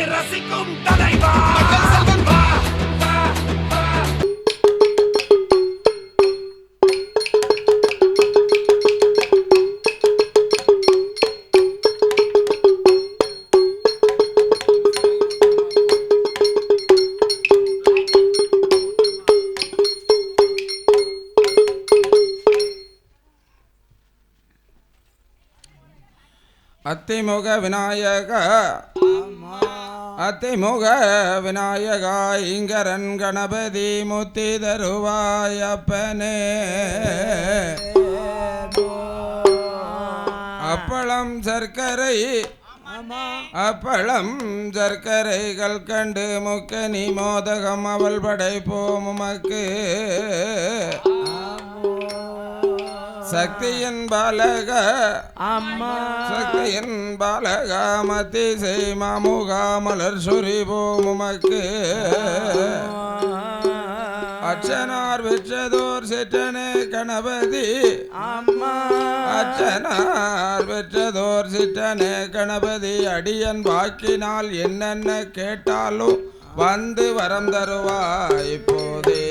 ரசிக்கும் தலைவா அத்திமுக விநாயக அத்திமுக விநாயக இங்கரன் கணபதி முத்தி தருவாயப்பனே அப்பளம் சர்க்கரை அப்பளம் சர்க்கரைகள் கண்டு முக்கனி மோதகம் அவள் படைப்போம் உமக்கு சக்தியின் பாலக சக்தியின் பாலக மத்தி செய் மாமுகா மலர் சொரிவோம் உமக்கு அச்சனார் வெற்றதோர் சிற்றனே கணபதி அச்சனார் வெற்றதோர் சிற்றனே கணபதி அடியன் வாக்கினால் என்னென்ன கேட்டாலும் வந்து வரம் தருவாய் இப்போதே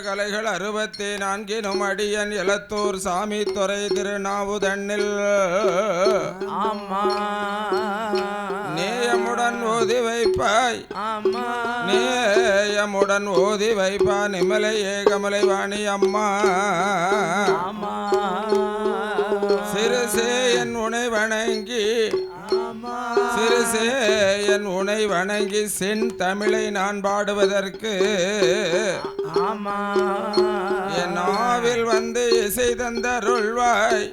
கலைகள் 64 அடியன் எலத்தூர் சாமி துறை திருநாவுதண்ணில் நேயமுடன் ஓதி வைப்பாய் நேயமுடன் ஓதி வைப்பா நிமலை ஏகமலை வாணி அம்மா சிறுசே என் உனை வணங்கி சிறுசே என் உனை வணங்கி சென் தமிழை நான் பாடுவதற்கு என் நாவில் வந்து இசை தந்தருள்வாய்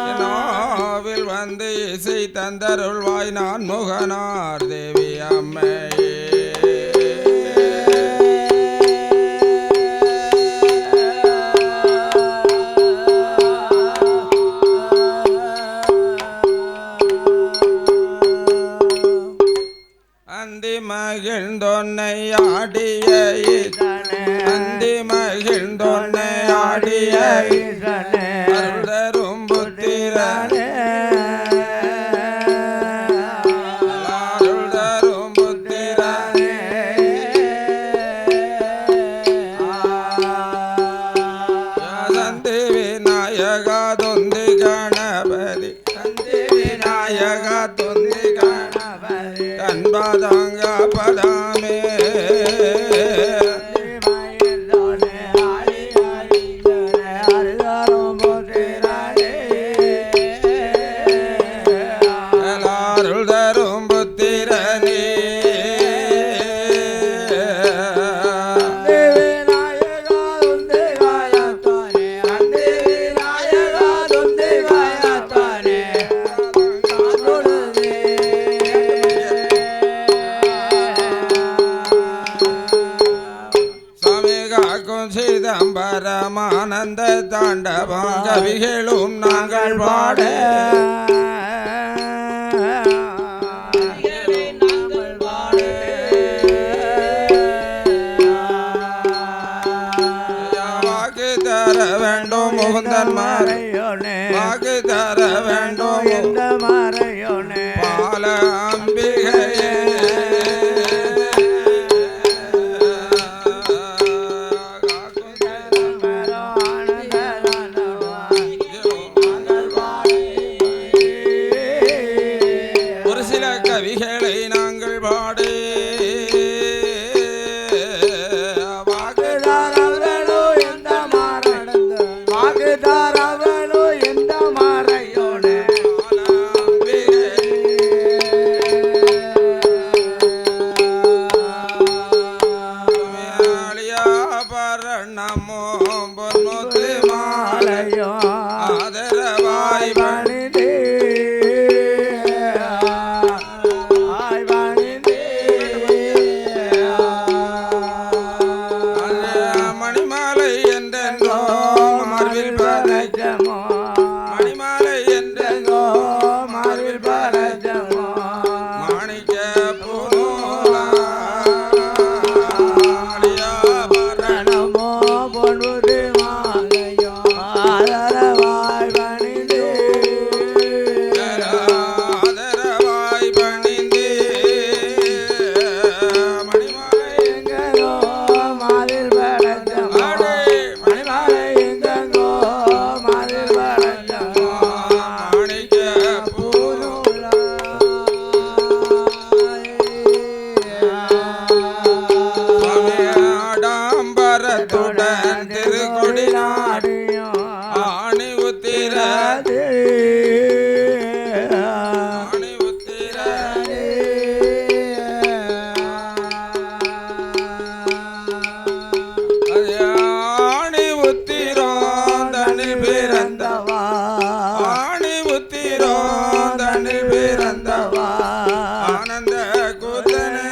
என் நாவில் வந்து இசை தந்தருள்வாய் நான் முகனார் தேவி அம்மையே மகிழ்ந்தொன்னை ஆடிய அந்தி மகிழ்ந்தொன்னை ஆடிய அருளரும் புத்திரனே அருளரும் புத்திரனே தந்தி விநாயகா தொந்தி கணபதி தந்தி விநாயகா தொந்தி கணபதி தன்பாதாங்க பதாமே அருள்தரும் புத்திரனே சிதம்பரமானந்த தாண்டவம் கவிகளும் நாங்கள் பாட வாக்கு தர வேண்டும் முகுந்தன் மாறையோனே வாக்கு தர வேண்டும் எந்த மாறையோனே பால அம்பிகையே கவிகளை நாங்கள் பாடு வாக்குதாரவளோ எந்த மாறடந்த வாக்குதாரவளோ எந்த மாறையோனே பரணமோ பொன்முத்து மாலையோ ஆதரவாய் பணிதே மணிமாலை என்ற உதிரோம் தன்னில் பிறந்தவா ஆனந்த கூத்தனே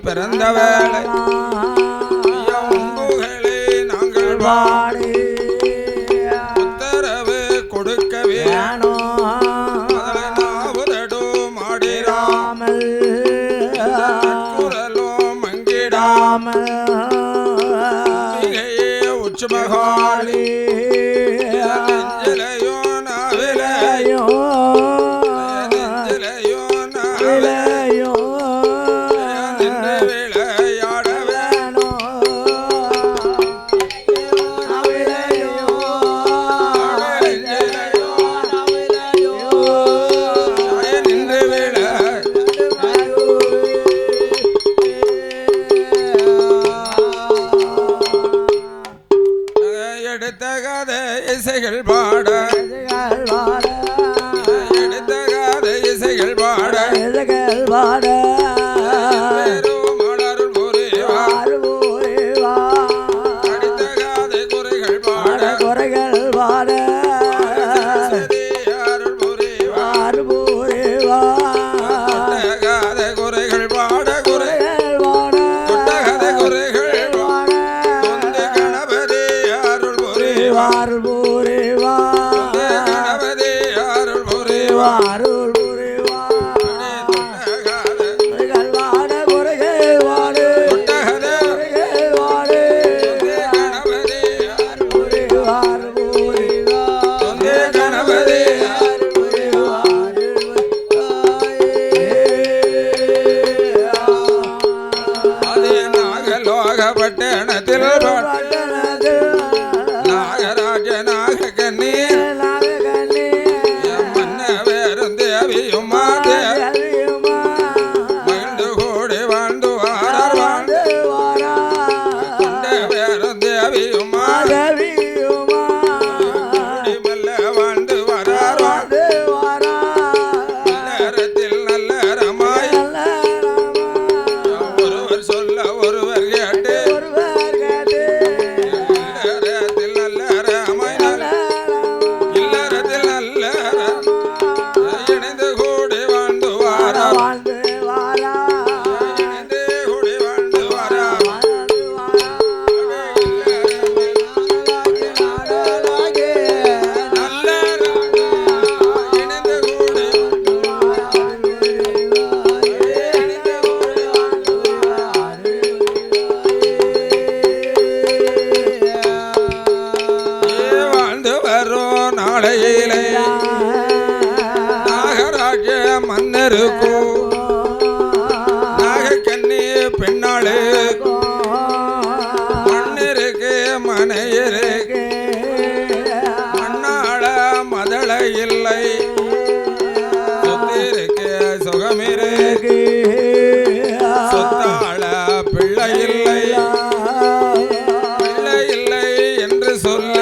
பிறந்த வேளை உம்புகளை நாங்கள் பாடி உத்தரவு கொடுக்க வேணும் நாவுதடு மாடிராமல் குரலும் மங்கிடாமல் மிகையே உச்சுமகாளி நெஞ்சிலையோ நாவிலையோ இசைகள் பாட எடுத்த காத இசைகள் பாட மலருள் புரிவா அடித்த காதை குறைகள் பாட அருள் புரிவா காதை குறைகள் பாட கொட்டகதை குறைகள் தொந்து கணபதி அருள் புரிவா கணபதி அருள் புரிவா இருக்கும் நாகக்கண்ணி பெண்ணாளு மண்ணிருக்கு மனையிருக்கு மண்ணாள மதள இல்லை சொத்திருக்கு சுகமிருக்கு சொத்தாள பிள்ளை இல்லை பிள்ளை இல்லை என்று சொல்லி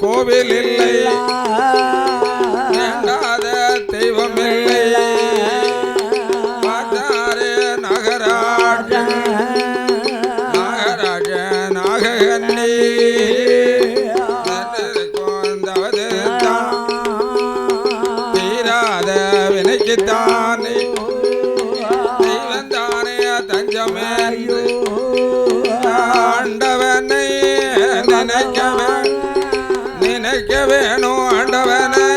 கோவில் இல்லை வேண்டாத தெய்வம் இல்லை பார்த்தாரே நாகராஜ நாகராஜ நாககண்ணி தீராத வினைக்குத்தானே தெய்வம் தானே தஞ்சமே ஆண்டவனை நினைக்க வேணும் ஆண்டவனை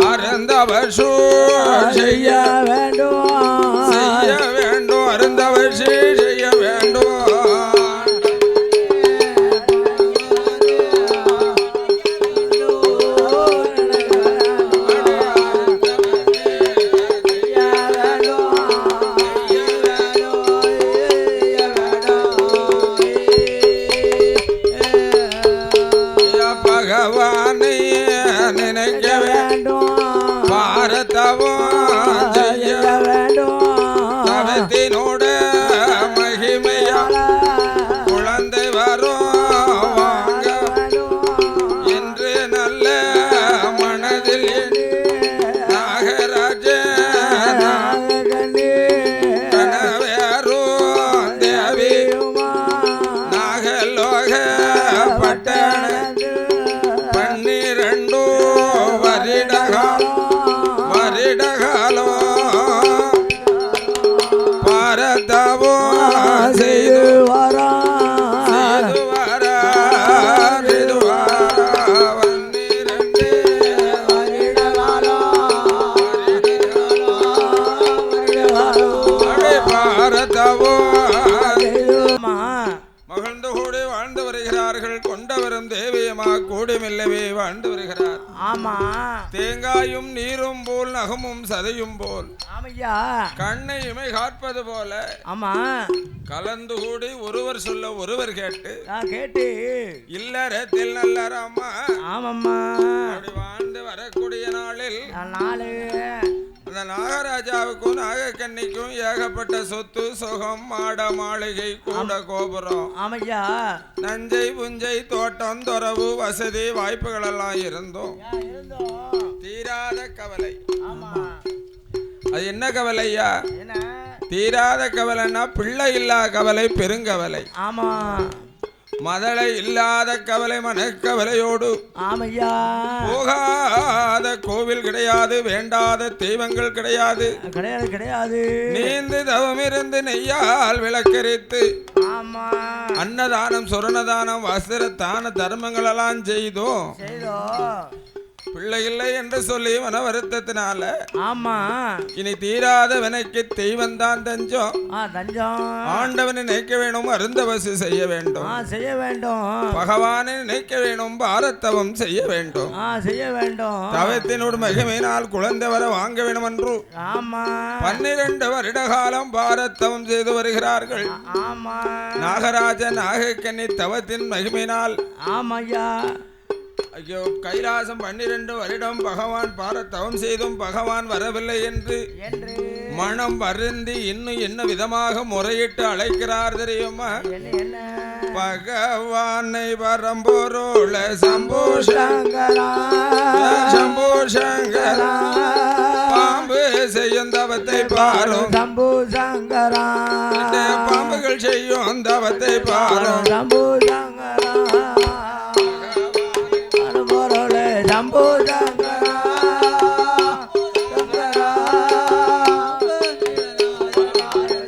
அருந்தவர் செய்ய வேண்டும் அருந்தவர் செய்ய வேண்டும் பகவானை நினைக்க வேண்டும் பாரதவும் செய்ய வேண்டும் தவத்தினோட மகிமையா குழந்தை வரும் வாங்க என்று நல்ல மனதில் நாகராஜ கனவேரும் தேவி நாகலோக பட்டண 12 வருடகாலம் பாரதவும் செய்து வர 12 பாரதவும் மகிழ்ந்து கூடி வாழ்ந்து வருகிறார்கள் கொண்டவரும் தேவியமா கூடுமில்லவே வாழ்ந்து வருகிறார் ஆமா தேங்காயும் நீரும் போல் நகமும் சதையும் போல் ஆமையா கண்ணை இமை காற்பது போல ஆமா கலந்து கூடி ஒருவர் சொல்ல ஒருவர் கேட்டு இல்லறத்தில் நல்லறம்மா ஆமம்மா அப்படி வாழ்ந்து வரக்கூடிய நாளில் அந்த நாகராஜாவுக்கும் நாகக்கண்ணிக்கும் ஏகப்பட்ட சொத்து சுகம் மாட மாளிகை கூட கோபுரம் ஆமையா நஞ்சை புஞ்சை தோட்டம் துறவு வசதி வாய்ப்புகள் எல்லாம் இருந்தோம் தீராத கவலை அது என்ன கவலையா தீராத கவலைன்னா பிள்ளை இல்லா கவலை பெருங்கவலை ஆமா மதளை இல்லாத கவலை மனக்கவலையோடு ஆமையா போகாத கோவில் கிடையாது வேண்டாத தெய்வங்கள் கிடையாது கிடையாது நீந்து தவமிருந்து நெய்யால் விளக்கரித்து ஆமா அன்னதானம் சுரணதானம் வஸ்திர தான தர்மங்கள் எல்லாம் செய்தோம் பிள்ளை இல்லை என்று சொல்லி மன வருத்தத்தினால ஆமா இனி தீராத வினைக்கு தெய்வம் தான் தஞ்சம் ஆண்டவனை நினைக்க வேணும் அருந்தவசு செய்ய வேண்டும் பகவானை நினைக்க வேணும் பாரதவம் செய்ய வேண்டும் தவத்தினோடு மகிமையினால் குழந்தை வர வாங்க வேண்டும் என்று 12 வருட காலம் பாரதவம் செய்து வருகிறார்கள் நாகராஜ நாகக்கண்ணி தவத்தின் மகிமையினால் ஐயோ கைலாசம் 12 வருடம் பகவான் பாரதவம் செய்தும் பகவான் வரவில்லை என்று மனம் வருந்தி இன்னும் என்ன விதமாக முறையிட்டு அழைக்கிறார் தெரியுமா பகவானை வரம்பொருள சம்போ சங்கரா சம்போ சங்கரா பாம்பு செய்யும் தவத்தை பாரும் சம்போ சங்கரா பாம்புகள் செய்யும் தவத்தை பாரும் சம்போ சங்கரா சம்போ சங்கரா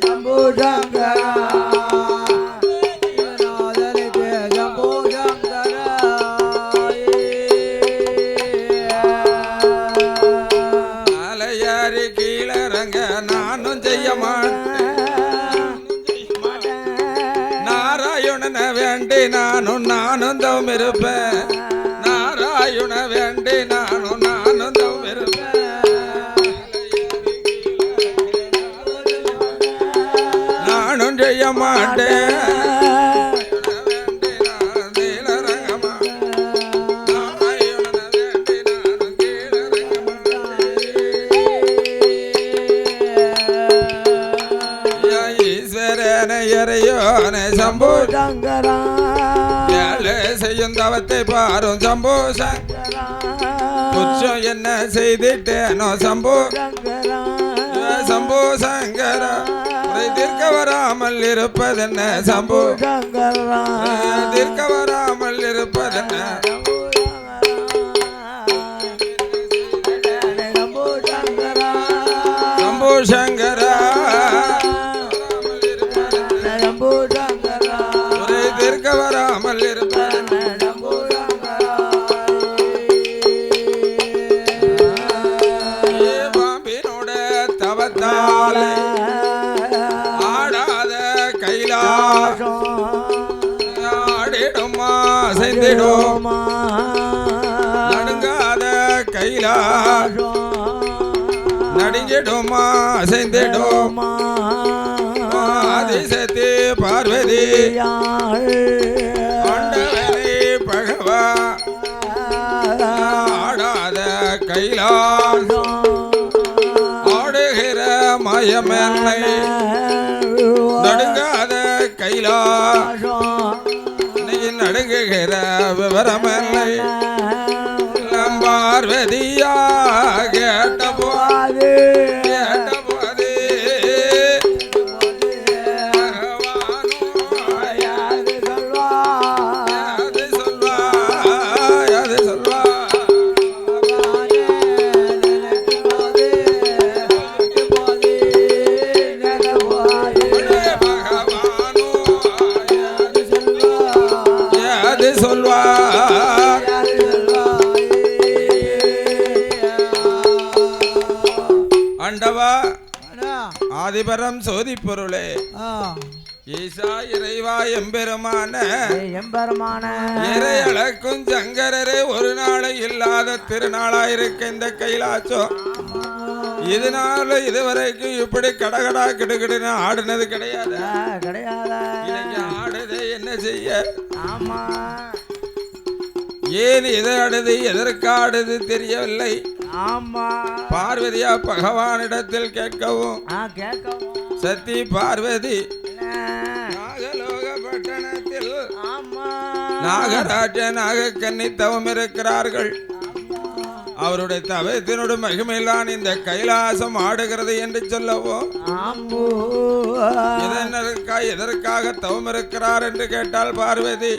சம்போ சங்கரா அலையாரி கீழறங்க நானும் செய்ய மாட்டேன் நாராயணனை வேண்டி நானும் தவம் இருப்பேன் நாராயண வேண்டி நானும் சம்போ சங்கரா ஏழை செய்யும் தவத்தை பாரும் சம்போ சங்கரா குற்றம் என்ன செய்துட்டேனோ சம்போ சங்கரா சம்போ சங்கரா குறை தீர்க்க வராமல் இருப்பதென்ன சம்போ சங்கரா தீர்க்க வராமல் இருப்பதென்ன சம்போ சங்கரா குறை தீர்க்க வராமல் இருப்பதென்ன பாம்பினோட தவத்தாலே ஆடாத கைலாசம் ஆடிடுமா செய்திடும் நடுங்காத கைலாசம் நடுங்கிடுமா செய்திடும் ஆதிசக்தி பார்வதி ஆண்டவனே பகவா ஆடாத கைலாசம் ஆடுகிற மாயமென்னை நடுங்காத கைலாசம் நீ நடுங்குகிற விவரமென்னை பார்வதியா கேட்ட போது ஆண்டவா ஆதிபரம் சோதி பொருளே ஈசா இறைவா எம்பெருமான இறை அளக்கும் சங்கரரே ஒரு நாளை இல்லாத திருநாளாயிருக்க இந்த கைலாசம் இதனால இதுவரைக்கும் இப்படி கடகடா கிடுகிடுன்னு ஆடுனது கிடையாது இன்னைக்கு ஆடுது என்ன செய்ய ஏன் எதை ஆடுது எதற்காடுது தெரியவில்லை பார்வதியா பகவானிடத்தில் கேட்கவும் சத்தி பார்வதி நாகலோக பட்டணத்தில் நாகராஜ நாகக்கன்னி தவம் இருக்கிறார்கள். அவருடைய தவத்தினோடு மகிமையிலான் இந்த கைலாசம் ஆடுகிறது என்று சொல்லவும் எதற்காக தவம் இருக்கிறார் என்று கேட்டால் பார்வதி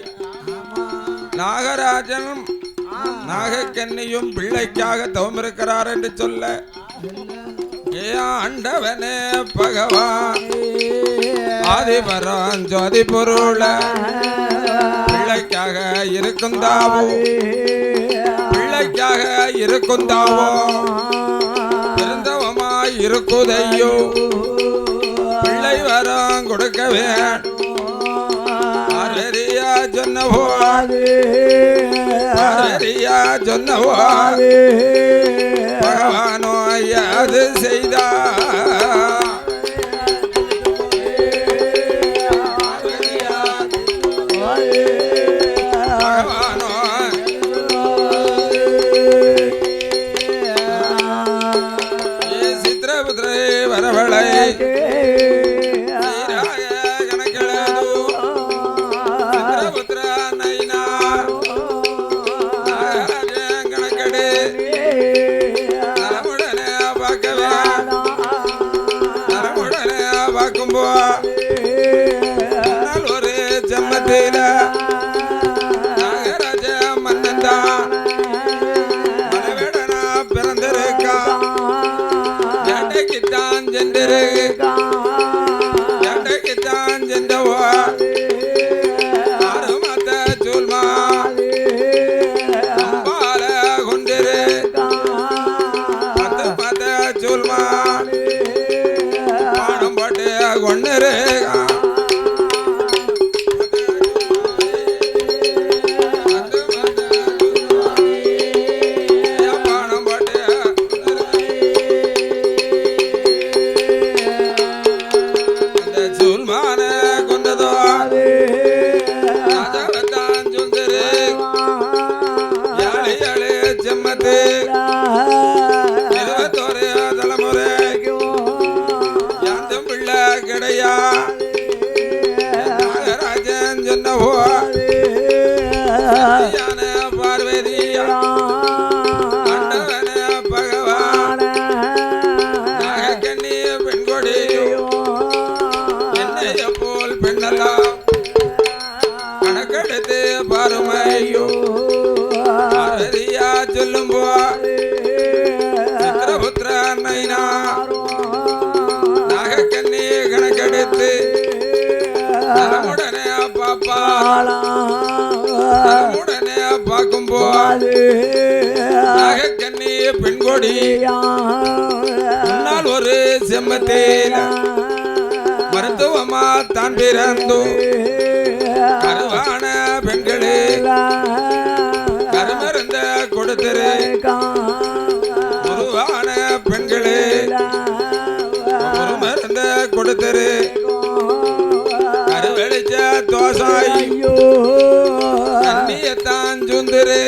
நாகராஜனும் நாகக்கன்னியும் பிள்ளைக்காக தவம் இருக்கிறார் என்று சொல்ல ஆண்டவனே பகவான் ஆதிபரம் ஜோதி பொருள பிள்ளைக்காக இருக்குந்தாவோ பிள்ளைக்காக இருக்குந்தாவோ இருந்தவமாய் இருக்குதையோ பிள்ளை வரம் கொடுக்கவே பார்வதியா சொன்னவோ பார்வதியா சொன்னவோ பகவானோ யாது செய்தா பகவானோ சித்திரபுத்திரே வரவளை ஒரு ஜம்மத்தில நாகராஜ மன்னந்தா மனவேடனா பிறந்திருக்கா ஜண்டைக்குத்தான் சென்றிருக்கா ஜண்டைக்குத்தான் சென்றவா ஆறு மாத்த சூல்மா அம்பால கொண்டிரு 10 மாத்த சூல்மா கொண்டு சொல்லும் போ சித்திரபுத்திர நைனா நாகக்கண்ணி கணக்கெடுத்து தலைமுடனே பாப்பா தலைமுடனே பார்க்கும் போ நாகக்கண்ணி பெண்கொடி முன்னால் ஒரு செம்மத்தேல மருத்துவமா தான் பிறந்தோ கருவான பெண்களே கருமருந்த கொடுத்திரு குருவான பெண்களே ஒரு மருந்த கொடுத்திரு கருவெளிச்ச தோசாய் கண்ணியத்தான் சுந்தரு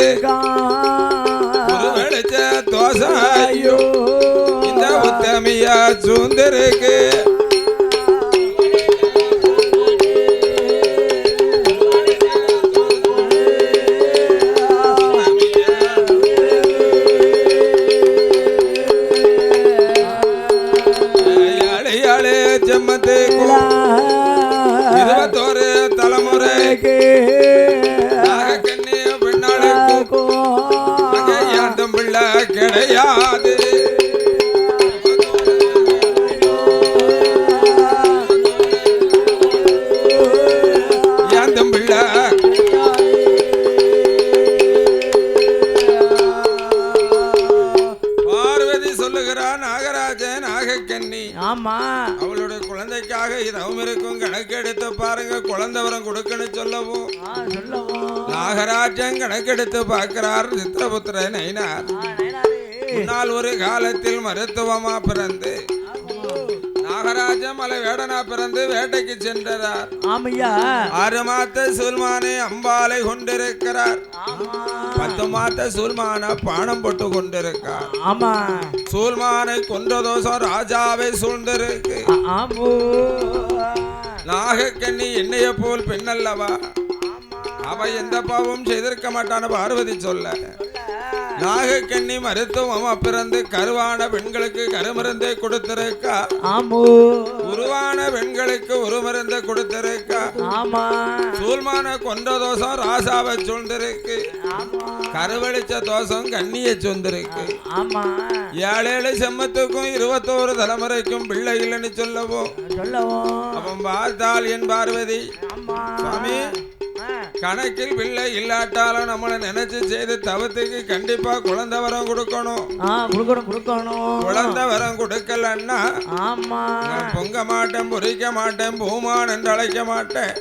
குருவெளிச்ச தோசாயோ இந்த உத்தமியா சுந்தருக்கு இருபத்தோரு தலைமுறைக்கு நாகக்கண்ணி பெண்ணாளுக்கு யாந்தம் பிள்ளை கிடையாது யாந்தம் பிள்ளை பார்வதி சொல்லுகிறான் நாகராஜன் நாகக்கண்ணி ஆமா அவளுடைய குழந்தைக்காக இதவும் இருக்கும் கணக்கெடுத்து பாருங்க குழந்தை வரம் கொடுக்கணும் சொல்லவும் நாகராஜன் கணக்கெடுத்து பார்க்கிறார் சித்திரபுத்திர நைனார் முன்னால் ஒரு காலத்தில் மருத்துவமா பிறந்து நாகராஜ மலை வேடனா பிறந்து வேட்டைக்கு சென்றார். ஆமையா 6 மாத சூல்மானை அம்பாலை கொண்டிருக்கிறார். 10 மாத சூல்மான பானம் போட்டு கொண்டிருக்கார். ஆமா சூல்மானை கொன்ற தோஷம் ராஜாவை சூழ்ந்திருக்கு. நாகக்கண்ணி என்னைய போல் பெண்ணல்லவா, அவ எந்த பாவம் செய்திருக்க மாட்டான பார்வதி சொல்ல. நாகக்கண்ணி மருத்துவமா பிறந்து கருவான பெண்களுக்கு கருமருந்தை கொடுத்திருக்கா. உருவான பெண்களுக்கு ஒரு மருந்தை கொடுத்திருக்கா. சூல்மான கொன்ற தோஷம் ராசாவை சூழ்ந்திருக்கு. கருவழிச்ச தோஷம் கண்ணியை சூழ்ந்திருக்கு. 7 செம்மத்துக்கும் 21 தலைமுறைக்கும் பிள்ளை இல்லைன்னு சொல்லவும் அவன் பார்த்தால் என் பார்வதி சுவாமி கணக்கில் பிள்ளை இல்லாட்டாலும் நம்மளை நினைச்சு செய்து தவத்துக்கு கண்டிப்பா குழந்தை வரம் கொடுக்கணும். குழந்தை வரம் கொடுக்கலன்னா பொங்க மாட்டேன், பொறிக்க மாட்டேன், பூமான் என்று அழைக்க மாட்டேன்,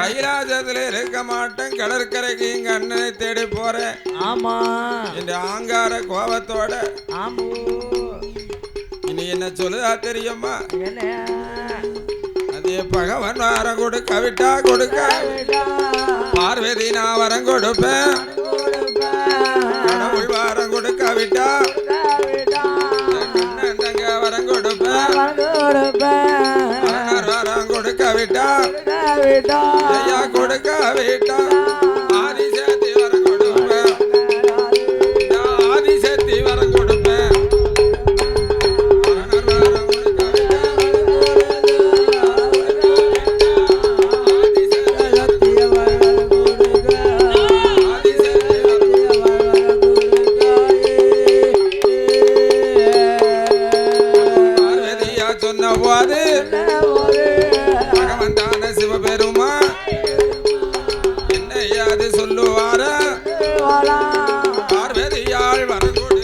கைலாசத்துல இருக்க மாட்டேன், கடற்கரைக்கு இங்க அண்ணனை தேடி போறேன் என்ற ஆங்கார கோபத்தோட இனி என்ன சொல்லுதா தெரியுமா? பகவான் வரம் கொடுக்க விட்டா கொடுக்க பார்வதி நான் வரம் கொடுப்பேன். கடவுள் வரம் கொடுக்க விட்டா தங்க வரம் கொடுப்பேன். வரம் கொடுக்க விட்டா ஐயா கொடுக்க விட்டா ஆதிசக்தி வரம் கொடுப்பேன். ஆதிசக்தி வரம் கொடுப்பேன். பகவந்தான சிவபெருமா என்னையாது சொல்லுவார பார்வதியால் வரங்கொடு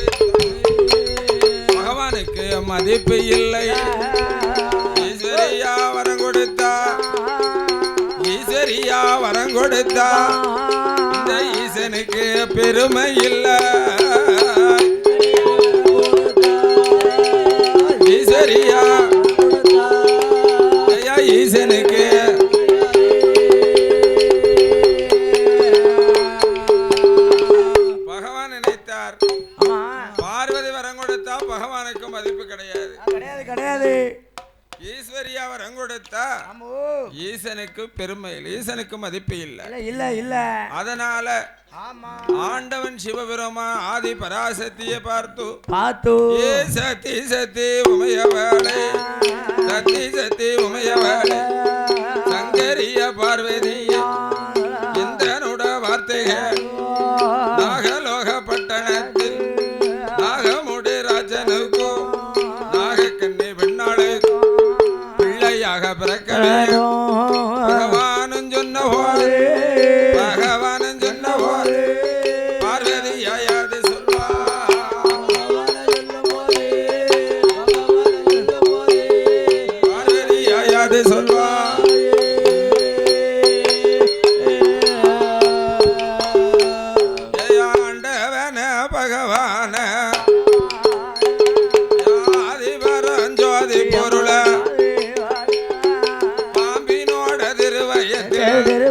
பகவானுக்கு மதிப்பு இல்லை. ஈஸ்வரியா வரம் கொடுத்தா, ஈஸ்வரியா வரம் கொடுத்தா இந்த ஈசனுக்கு பெருமை இல்லை. ஈஸ்வரியா ஈசனுக்கு பகவான் நினைத்தார் பார்வதி வரம் கொடுத்தா பகவானுக்கு மதிப்பு கிடையாது, கிடையாது. ஈஸ்வரியா வரம் கொடுத்தா ஈசனுக்கு பெருமை இல்லை, ஈசனுக்கு மதிப்பு இல்லை. அதனால ஆண்டவன் சிவபெருமா ஆதி பராசக்தியை பார்த்து ஏ சத்தி சத்தி உமையவளே, சத்தி சத்தி உமையவளே, சங்கரிய பார்வதி இந்திரனுட வார்த்தைகள் நாகலோகப்பட்ட பரணத்தில் நாகமுடி ராஜனுக்கும் நாகக்கண்ணி பெண்ணாளுக்கும் பிள்ளையாக பிறக்கவே பகவானும் சொன்ன போது பகவானும் சொன்ன போது பார்வதியாயாது பார்வதியாயாது சொல்வா ஜெயாண்டவன பகவான ஆதிபரஞ்சோதி பொருள பாம்பினோட திருவயத்தில்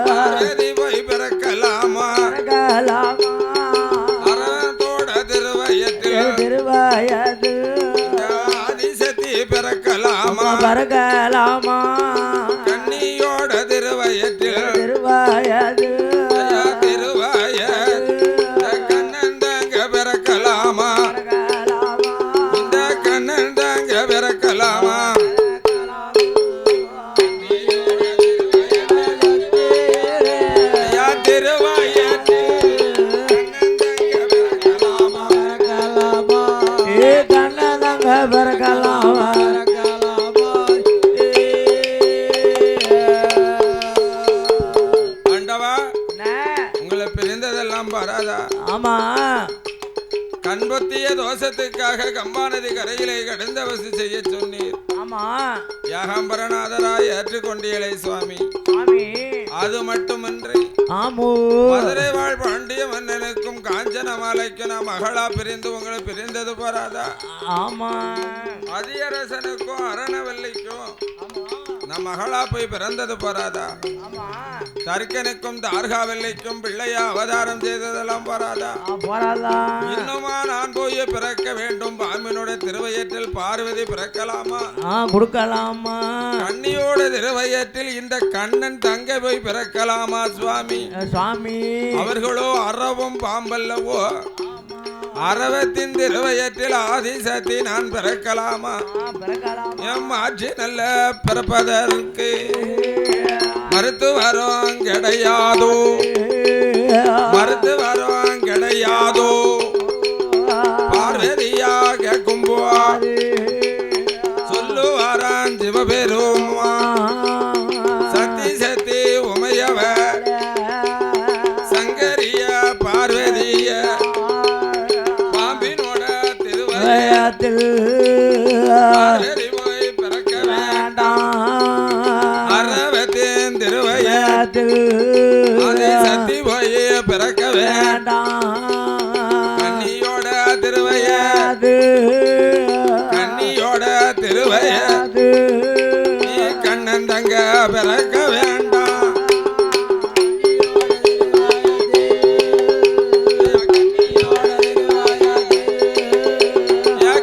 பார்வதி போய் பிறக்கலாமா அரணத்தோட திருவயத்தில் ஆதிசக்தி பிறக்கலாமா கன்னியோட திருவயத்தில் திருவாய கண்ணன் தாங்க பிறக்கலாமா இந்த கண்ணன் தாங்க பிறக்கலாமா உங்களை பிரிந்ததெல்லாம் பாராதா? ஆமா, கண்பொத்திய தோஷத்துக்காக கம்பாநதி கரையிலே கடந்தவசி செய்ய சொன்னீர். ஆமா, யாகம்பரநாதராய் ஏற்றுக்கொண்டீளே சுவாமி. அது மட்டுமின்றி மதுரை வாழ் பாண்டிய மன்னனுக்கும் காஞ்சன மாலைக்கும் நான் மகளா பிரிந்து உங்களை பிரிந்தது போராதா? ஆமா, அதியரசனுக்கும் அரணவல்லிக்கும் நம் மகளா போய் பிறந்தது போராதா? தர்க்கனுக்கும் தார்காவல்லிக்கும் பிள்ளையா அவதாரம் செய்ததெல்லாம் போராதா? இன்னுமா நான் போய் பிறக்க வேண்டும்? பாம்பினோட திருவயற்றில் பார்வதி பிறக்கலாமா? கொடுக்கலாமா? கண்ணியோட திருவயற்றில் இந்த கண்ணன் தங்க போய் பிறக்கலாமா சுவாமி? அவர்களோ அறவும் பாம்பல்லவோ. அரவத்தின் திருவயற்றில் ஆதிசக்தி நான் பிறக்கலாமா? எம் ஆட்சி நல்ல பிறப்பதற்கு மருத்துவரும் கிடையாதோ, மருத்துவரும் கிடையாதோ. பார்வதியாக கும்புவார் சொல்லுவாரான் சிவபெருமா. சக்தி சக்தி உமையவர் சங்கரிய பார்வதிய பாம்பினோட திருவயத்தில் பார்வதி போய் பிறக்க வேண்டாம். அரவத்தின் திருவயத்தில் சக்தி போய் பிறக்க வேண்டாம். கன்னியோட திருவயது கன்னியோட திருவயது கண்ணன் தங்க பிறக்க வேண்டாம்.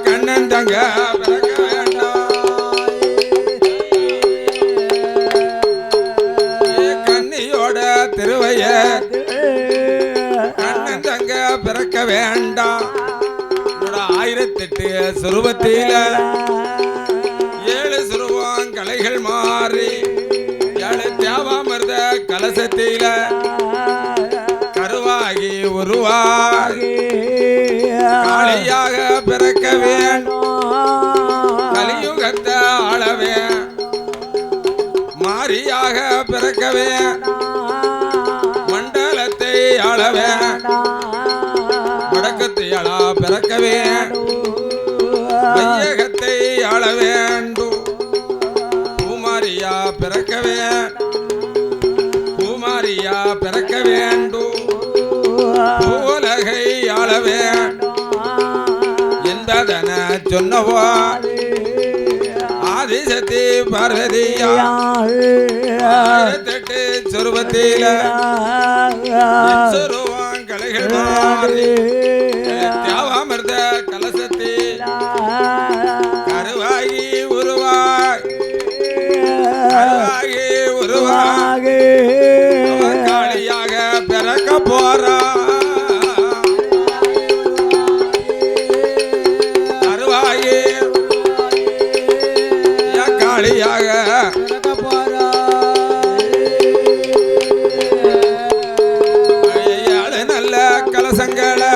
கண்ணன் தங்க பிறக்க வேண்டாம். கன்னியோட திருவயது கண்ணன் தங்க பிறக்க வேண்டாம். 1008 சுரூபத்தில 7 சுரூபம் கலைகள் மாறி 7 தேவாமிர்த கலசத்தில கருவாகி உருவாகி காளியாக பிறக்க வேண்டும். கலியுகத்தை ஆளவே மாரியாக பிறக்கவே மண்டலத்தை ஆளவே வடக்கத்தையாளா பிறக்க வேண்டும். வையகத்தை ஆள வேண்டும். பூமாரியா பிறக்க வேண்டும். பூமாரியா பிறக்க வேண்டும். பூலகை ஆள வேண்டும் என்பதன சொன்னவோ ஆதிசக்தி பார்வதியா 1008 சொருபத்தில சொருவான் கலைகள் மாறி தேவாமிர்த கலசத்தில் கருவாகி உருவாகி காளியாக பிறக்க போறா. கருவாகி காளியாக பிறக்க போறா. நல்ல கலசங்களை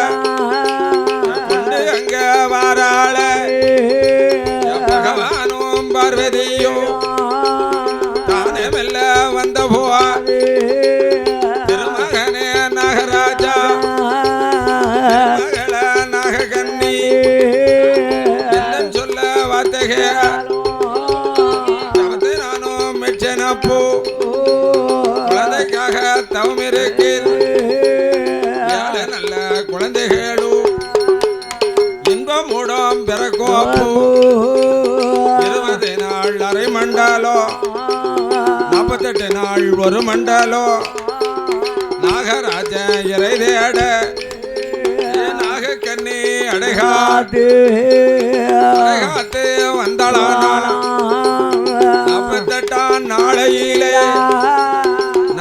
கொண்டு அங்க வாராள பகவானும் பார்வதியும் தானே மெல்ல வந்த போவா திருமகனே நாகராஜா மகள நாககன்னி என்னும் சொல்ல வார்த்தகே நானும் மெச்சனப்போ குழந்தைக்காக தவம் இருக்கிறது நல்ல குழந்தைகளும் இன்பமுடம் பிறக்கும் அப்போ 20 நாள் அரை மண்டலம் 48 நாள் ஒரு மண்டலம் நாகராஜன் இறை தேட நாகக்கண்ணி அடைகாத்து வந்தாளான 48ஆம் நாளையிலே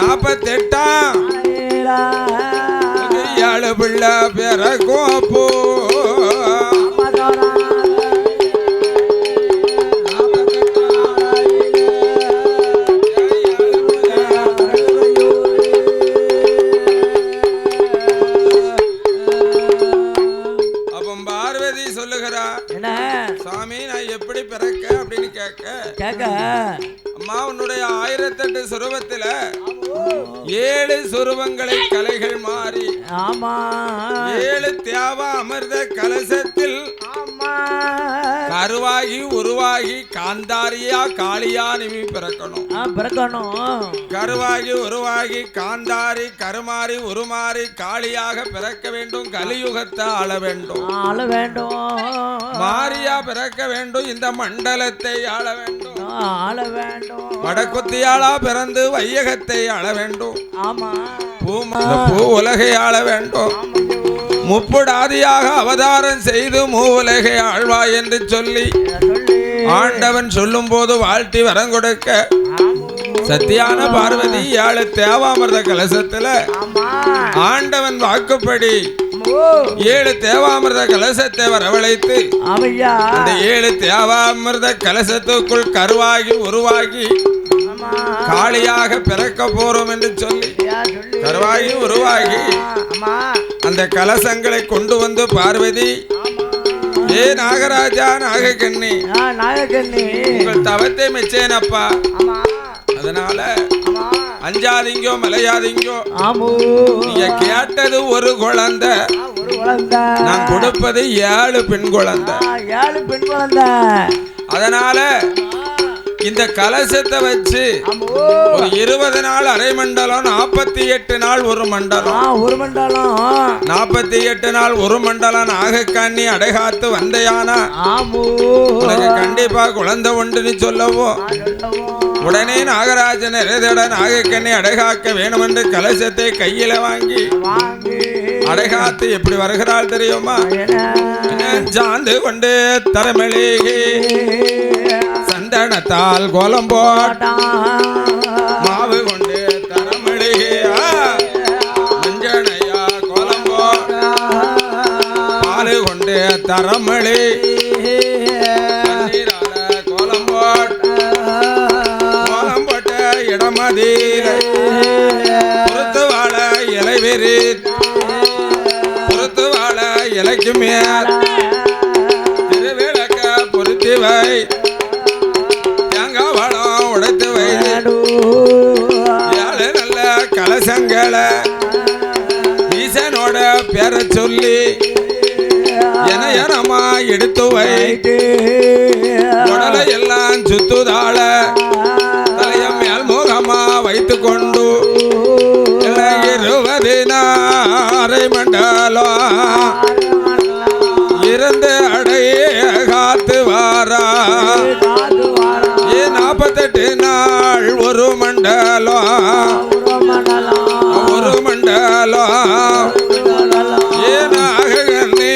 48ஆம் ஏழு பிள்ளை பிறக்கும் அப்போ சாமி நான் எப்படி பிறக்க அப்படின்னு கேட்க அம்மா உன்னுடைய 1008 சுரூபத்துல 7 சுரூபங்களை கலைகள் மாறி 7 தியாவ அமிர்த கலசத்தில் கருவாகி உருவாகி காந்தாரியா காளியா நிமி பிறக்கணும் கருவாகி உருவாகி காந்தாரி கருமாறி உருமாறி காளியாக பிறக்க வேண்டும் கலியுகத்தை ஆள வேண்டும் மாரியா பிறக்க வேண்டும் இந்த மண்டலத்தை ஆள வேண்டும் வடக்குத்தியாளா பிறந்து வையகத்தை ஆள வேண்டும் பூ உலகை ஆள வேண்டும் முப்புடாதியாக அவதாரம் செய்து மூவுலகை ஆழ்வாய் என்று சொல்லி ஆண்டவன் சொல்லும் போது வாழ்த்தி வரம் கொடுக்க சத்தியான பார்வதி 7 தேவாமிர்த கலசத்துல ஆண்டவன் வாக்குப்படி 7 தேவாமிர்த கலசத்தை வரவழைத்து அந்த 7 தேவாமிர்த கலசத்துக்குள் கருவாகி உருவாகி காளியாக பிறக்க போறோம் என்று சொல்லி கருவாகி உருவாகி அந்த கலசங்களை கொண்டு வந்து பார்வதி ஏ நாகராஜா நாகக்கண்ணி உங்கள் தவத்தை மெச்சேனப்பா அதனால அஞ்சாதீங்கோ மலையாதீங்கோ நீங்க கேட்டது ஒரு குழந்தை நான் கொடுப்பது 7 பெண் குழந்தை அதனால இந்த கலசத்தை வச்சு ஒரு 20 நாள் அரை மண்டலம் 48 நாள் ஒரு மண்டலம் 48 நாள் ஒரு மண்டலம் நாகக்கண்ணி அடைகாத்து வந்தையானா உனக்கு கண்டிப்பா குழந்தை உண்டுன்னு சொல்லவோ உடனே நாகராஜன் இறைதட நாகக்கண்ணி அடைகாக்க வேணும் என்று கலசத்தை கையில வாங்கி அடைகாத்து எப்படி வருகிறாள் தெரியுமா சாந்து கொண்டு தரமளிகே சந்தனத்தால் கோலம் போட்டா மாவு கொண்டு தரமளிகே மஞ்சனையா கோலம் போட்டா பாலு கொண்டு தரமளி கோலம் போட்ட இடமதியில பொறுத்து வாழ இலை வெறி பொறுத்து வாழ இலைக்கு மேல் திருவிளக்க பொருத்தி வை தேங்காய் வளம் உடைத்து வைத்து 7 நல்ல கலசங்களை ஈசனோட பேரை சொல்லி எனமா எடுத்து வைத்து உடலை எல்லாம் சுத்துதாள தலைய மேல் முகமா வைத்து கொண்டு 20 நாரை மண்டலம் இருந்து அடைய காத்து வாரா 48 நாள் ஒரு மண்டலம் ஏனாக நீ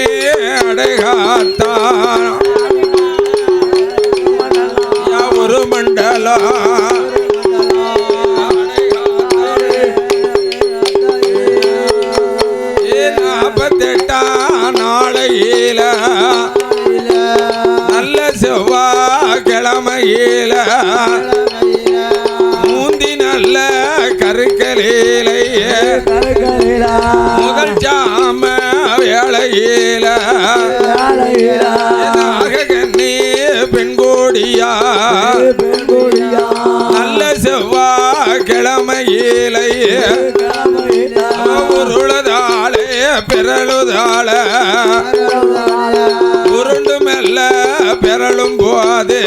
அடைகாத்தான் ஒரு மண்டலம் 48ஆம் நாளையில நல்ல செவ்வாய்க்கிழமையில மூந்தி நல்ல கருக்கலையிலே முதல் ஜாம வேலையில நாககன்னி பெண்கோடியா நல்ல செவ்வாய் கிழமையிலே உருளதாளே பிறழுதாள உருண்டு மெல்ல பிறழும் போது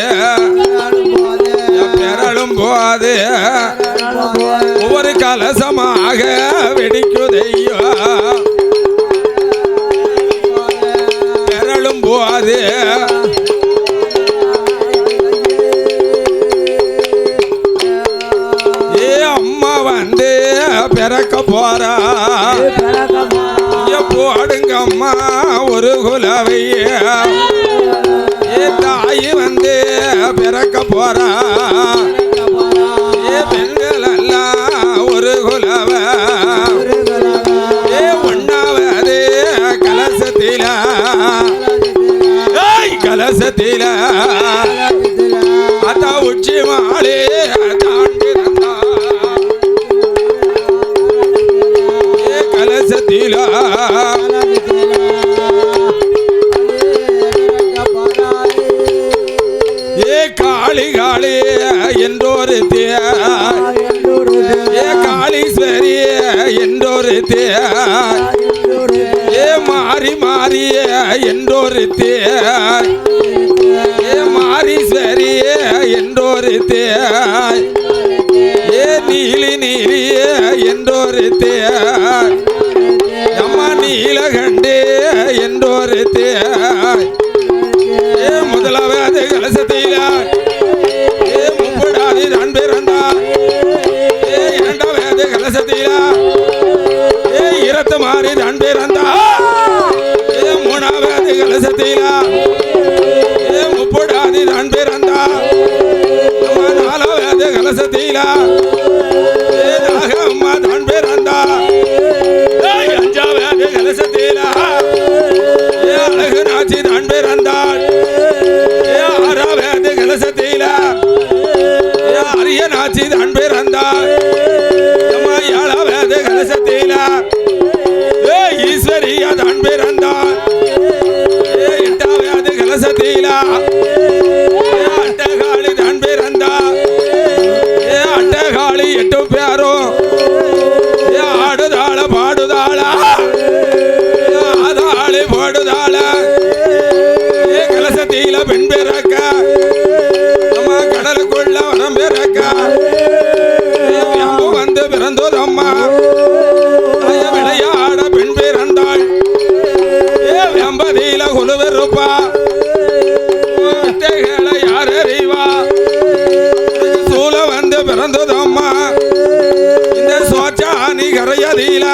ஒவ்வொரு கலசமாக வெடிக்குதையோ பிறழும் போது அம்மா வந்து பிறக்க போறா போடுங்க அம்மா ஒரு குலவைய தாய் வந்து பிறக்க போறா பெண்கள் எல்லாம் ஒரு குலவ ஒன்னாவது கலசத்தில அத உச்சி மாலே தாண்டி கலசத்தில காளி காளி என்றொரு காளீஸ்வரி என்றொரு மாறி மாறி என்றொரு மாரீஸ்வரி என்றொரு நீலி நீலி என்றொரு அம்மா நீலகண்டே என்றொரு முதலாவது கலசத்தில முப்படாது நான் பிறந்தா இரண்டாவது கலசத்தில இரத்து மாறி நான் பிறந்தா மூணாவது கலசத்தில முப்படாது நான் பிறந்தா நாலாவது கலசத்தில அம்மா தான் பிறந்தா அஞ்சாவது கலசத்தில அழகு நாச்சி தான் பிறந்தாள் ஆறாவது கலசத்தில அரிய நாச்சி தான் பிறந்தாள் ஏழாவது கலசத்தில ஈஸ்வரியா தான் பிறந்தாள் எட்டாவது கலசத்தில அட்டகாளி தான் பிறந்தாள் அட்டகாளி 8 பேரும் ஆடுதாள பாடுதாளா ஆதாளி போடுதாள கலசத்தில பெண் பிறக்க அம்மா கடலுக்குள்ள வரம் பிறக்க வந்து பிறந்தோதம்மா விளையாட பெண் பிறந்தாள் வெம்பதியில குழுவிருப்பா யார் அறிவா சூழ வந்து பிறந்தோதம்மா இந்த சோச்சானி கரையதியில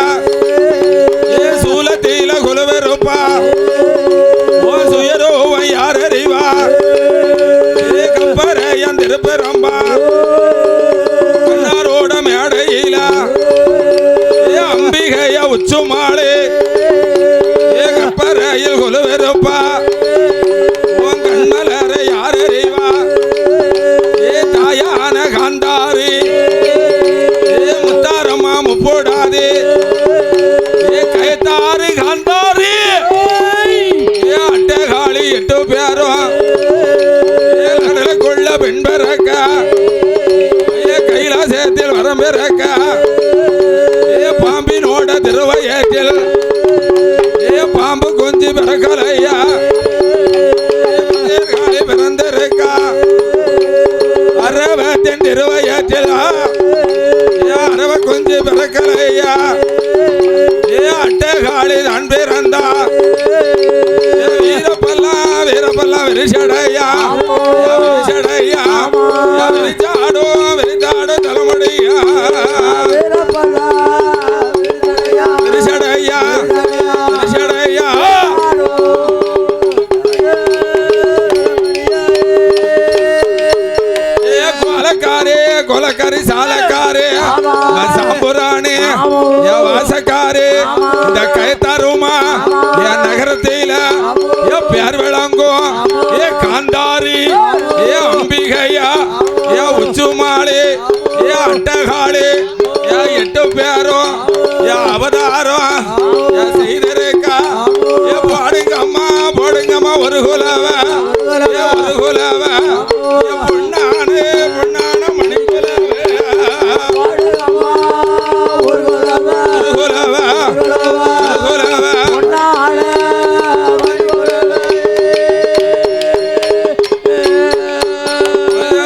சூலத்தில குழுவிருப்பா சுயரூபம் யார் அறிவா கம்பரையன் திருப்பரம்பா கண்ணாரோட மேடையில அம்பிகைய உச்சுமாளே கற்பரையில் குழுவிருப்பா கண்மலரை யார் அறிவா தாயான காந்தாரி முத்தாரம்மா முப்போடாதே கைத்தாரி காந்தாரி அட்டகாளி 8 பேரும் கடலுக்குள்ள பெண் பிறக்க கைலாசத்தில் வரம் பிறக்க பாம்பினோட திருவயத்தில் பாம்பு கொஞ்சி பிறக்கலையா பிறந்திருக்கா அரவத்தின் திருவயத்தில் அரவ கொஞ்சி பிறக்கலையா அட்டகாளி தான் பிறந்தா வீரப்பல்லாம் விரிசடையா விரிச்சாடு தலைமுடியா விரிசடையா கொலக்காரி சாலக்காரி சாம்புராணி வாசக்காரி இந்த கைத்தாருமா என் நகரத்தில பேர் விளங்கும் காந்தாரி அம்பிகையா உச்சுமாளி அட்டகாளி 8 பேரும் அவதாரம் செய்திருக்கா குலவ ஒரு குலவ பொன்னான பொன்னான மணிக்குலவ ஒரு குலவ குலவ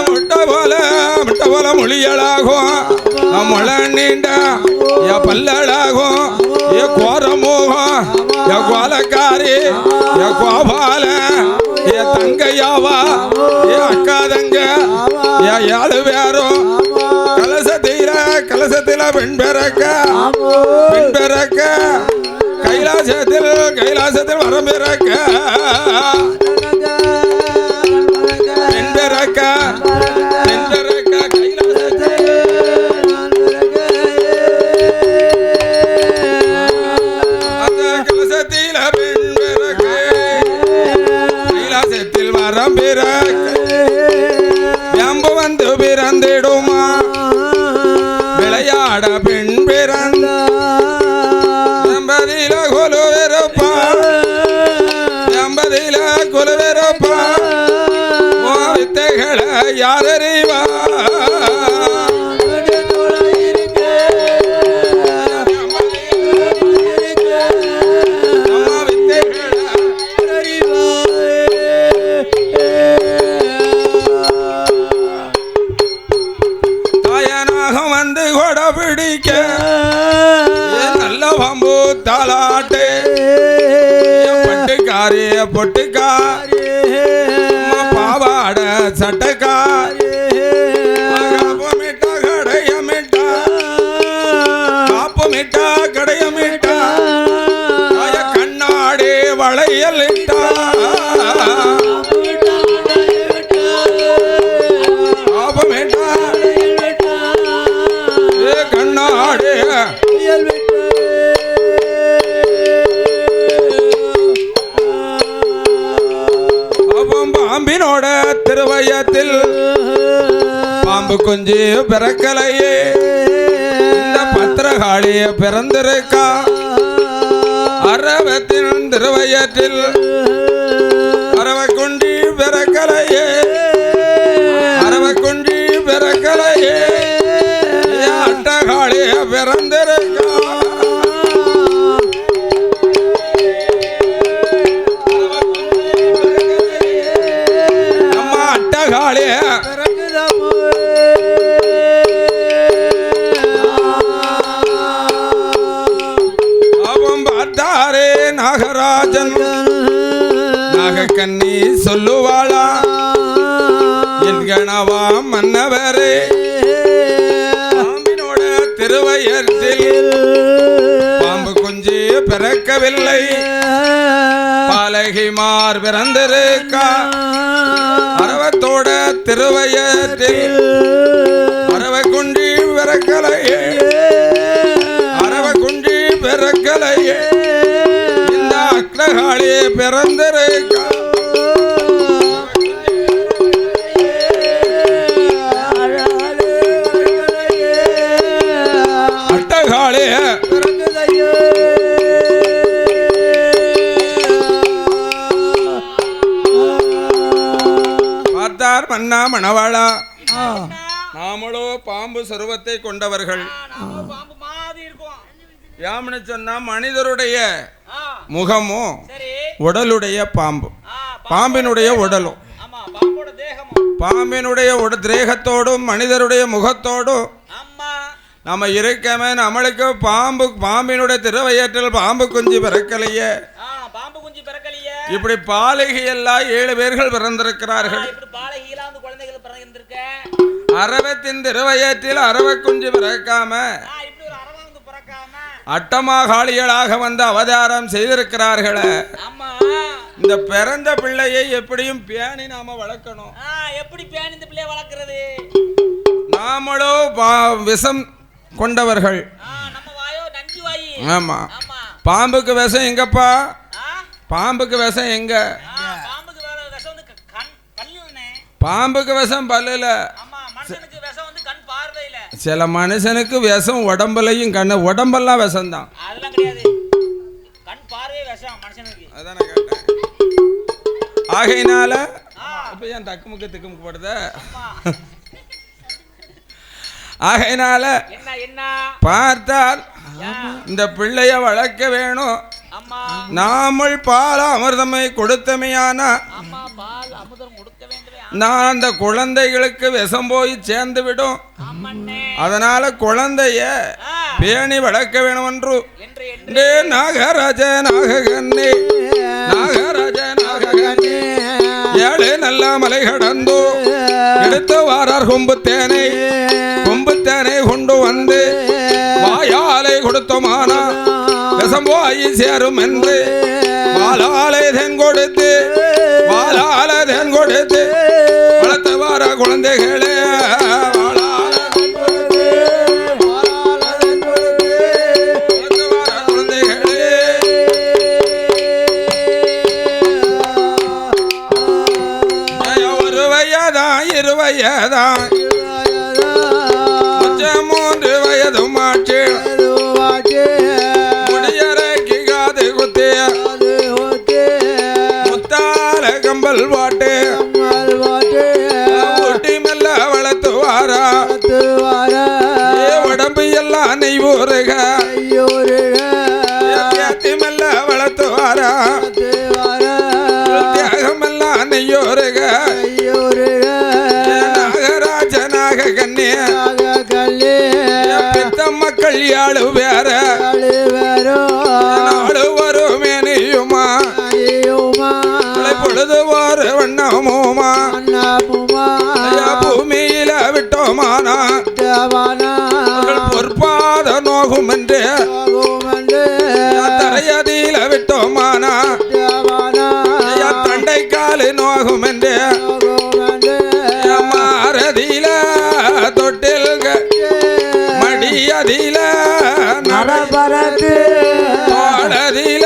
முட்டை போல மொழியலாகும் முள நீண்ட பல்லடாகும் கோரமோகம் கோலக்காரி கோபால தங்கையாவா அக்காதங்க ஏழு பேரும் கலசத்தில பெண் பிறக்க கைலாசத்தில் வரம் பிறக்க பெண் பிறக்க எம்பு வந்து பிறந்திடுமா விளையாட பெண் பிறந்த எம்பதில கொலுவிருப்பா வித்தைகளை யாரறிவா தாலாட்டு பொட்டுக்காரி பாவாட சட்டக்காரி கடையமிட்டா கண்ணாடி வளையல் இட்டா கண்ணாடி பாம்பினோட திருவயத்தில் பாம்பு குஞ்சு பிறக்கலையே இந்த பத்திரகாளிய பிறந்திருக்கா அரவத்தின் திருவயத்தில் அரவக்குண்டி பிறக்கலையே அட்டகாளிய பிறந்திருக்கா நாகராஜன் நாகக்கண்ணி சொல்லுவாளா என் கணவா மன்னவரே பாம்பினோட திருவயத்தில் பாம்பு குஞ்சு பிறக்கவில்லை பாலகிமார் பிறந்திருக்கா அரவத்தோட திருவயத்தில் அரவக்குண்டி பிறக்கலையே இந்த அக்ரகாளி பிறந்திருக்கா அட்டகாளி பார்த்தார் மன்னா மணவாளா நாமளோ பாம்பு சருவத்தை கொண்டவர்கள் யாமனு சொன்னா மனிதருடைய முகமும் உடலுடைய பாம்பு பாம்பினுடைய உடலும் பாம்பினுடைய தேகத்தோடும் மனிதருடைய முகத்தோடும் நம்ம இருக்கமே நம்மளுக்கு பாம்பினுடைய திருவயற்றில் பாம்பு குஞ்சு பிறக்கலையே இப்படி பாலகி எல்லாம் 7 பேர்கள் பிறந்திருக்கிறார்கள் அரவத்தின் திருவயற்றில் அரவ குஞ்சு பிறக்காம அட்டமாகாளிகளாக வந்து அவதாரம் செய்திருக்கிறார்களே இந்த பிறந்த பிள்ளையை எப்படியும் பேணி நாம வளர்க்கணும் எப்படி பேணி இந்த பிள்ளையை வளர்க்கிறது நாமளோ விஷம் கொண்டவர்கள் ஆமா பாம்புக்கு விஷம் எங்கப்பா பாம்புக்கு விஷம் எங்க பாம்புக்கு விஷம் பல்லுல சில மனுஷனுக்கு விஷம் உடம்புலையும் கண்ணு உடம்பெல்லாம் விஷம்தான் ஆகையினால இப்ப ஏன் தக்குமுக்கு திக்குமுக்கு போடுத ஆகையினால பார்த்தால் இந்த பிள்ளைய வளர்க்க வேணும். நாமல் பால் அமிர்தமை கொடுத்தமையான நான் அந்த குழந்தைகளுக்கு விஷம் போய் சேர்ந்து விடும். அதனால குழந்தைய பேணி வளர்க்க வேணும் என்று நாகராஜ நாககன்னே நாகராஜ நாககன்னே ஏழு நல்ல மலை கடந்தோ எடுத்து வாரார் கொம்புத்தேனை கொண்டு வந்து வாயாலை கொடுத்தோமானா விஷம் போய் சேரும் என்று வாளாலை தேன் கொடுத்து வளர்த்து வார குழந்தைகளே இருவயதான் 3 வயதும் மாற்று முடியறைக்கு காது குத்திய முத்தால கம்பல் பாட்டு ஊட்டி மெல்ல வளர்த்து வாரா உடம்பு எல்லாம் நெய் ஊருக மெல்ல வளர்த்து வாரா தியாகமெல்லாம் நெய்யோருக கண்ணே பித்த மக்கள் யாழு வேற நாடு வருமே நீயுமா பொழுது ஒரு வண்ணமுமா பூமியில விட்டோமானா பொற்பாத நோகும் என்று தரையதியில விட்டோமானா தண்டை காலு நோகும் என்று மாரதியில தொட்டில்க மடியதில நரபரது தோடதில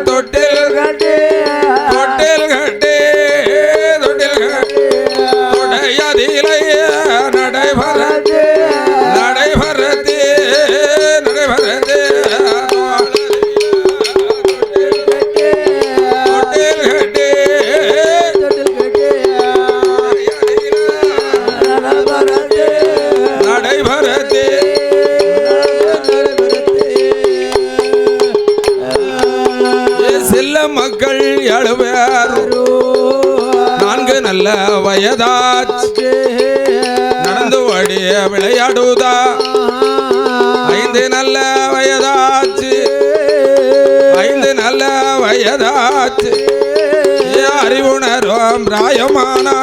தொட்டில் கட்டி தொடையதில நடைபரது மக்கள் 7 பேர் 4 நல்ல வயதாச்சு நடந்து ஓடிய விளையாடுதா 5 நல்ல வயதாச்சு அறிவுணரும் ராயமானா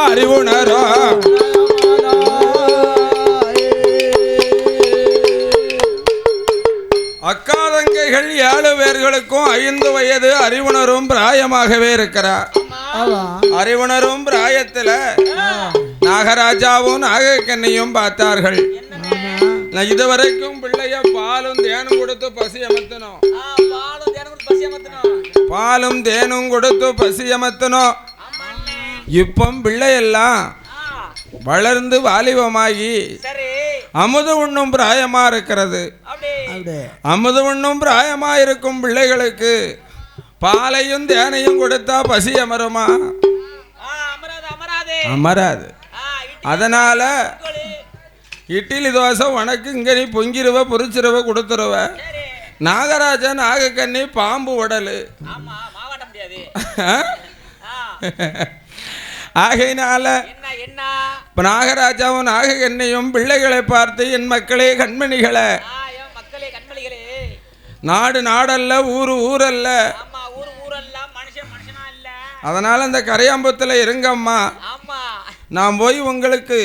அறிவுணரும் அக்காதங்கைகள் 7 பேர்களுக்கும் 5 வயது அறிவுணரும் பிராயமாகவே இருக்கிறார். அறிவுணரும் பிராயத்துல நாகராஜாவும் நாகக்கண்ணியும் பார்த்தார்கள். இதுவரைக்கும் பிள்ளைய பாலும் தேனும் கொடுத்து பசி அமர்த்தணும். பாலும் தேனும் கொடுத்து பசி அமர்த்தணும். இப்போ பிள்ளையெல்லாம் வளர்ந்து வாலிபமாகி அமுது உண்ணும் பிராயமா இருக்கிறது. அமுது உண்ணும் பிராயமா இருக்கும் பிள்ளைகளுக்கு பாலையும் தேனையும் கொடுத்தா பசி அமருமா? அமராது. அதனால இட்லி தோசை உனக்கு இங்க நீ பொங்கிருவ பொரிச்சிருவ கொடுத்துருவ. நாகராஜன் நாகக்கண்ணி பாம்பு உடலு. ஆகையினால நாகராஜாவும் நாகக்கண்ணியும் பிள்ளைகளை பார்த்து என் மக்களே கண்மணிகளை நாடு நாடல்ல ஊரல்ல அதனால அந்த கரையாம்புத்துல இருங்கம்மா நாம் போய் உங்களுக்கு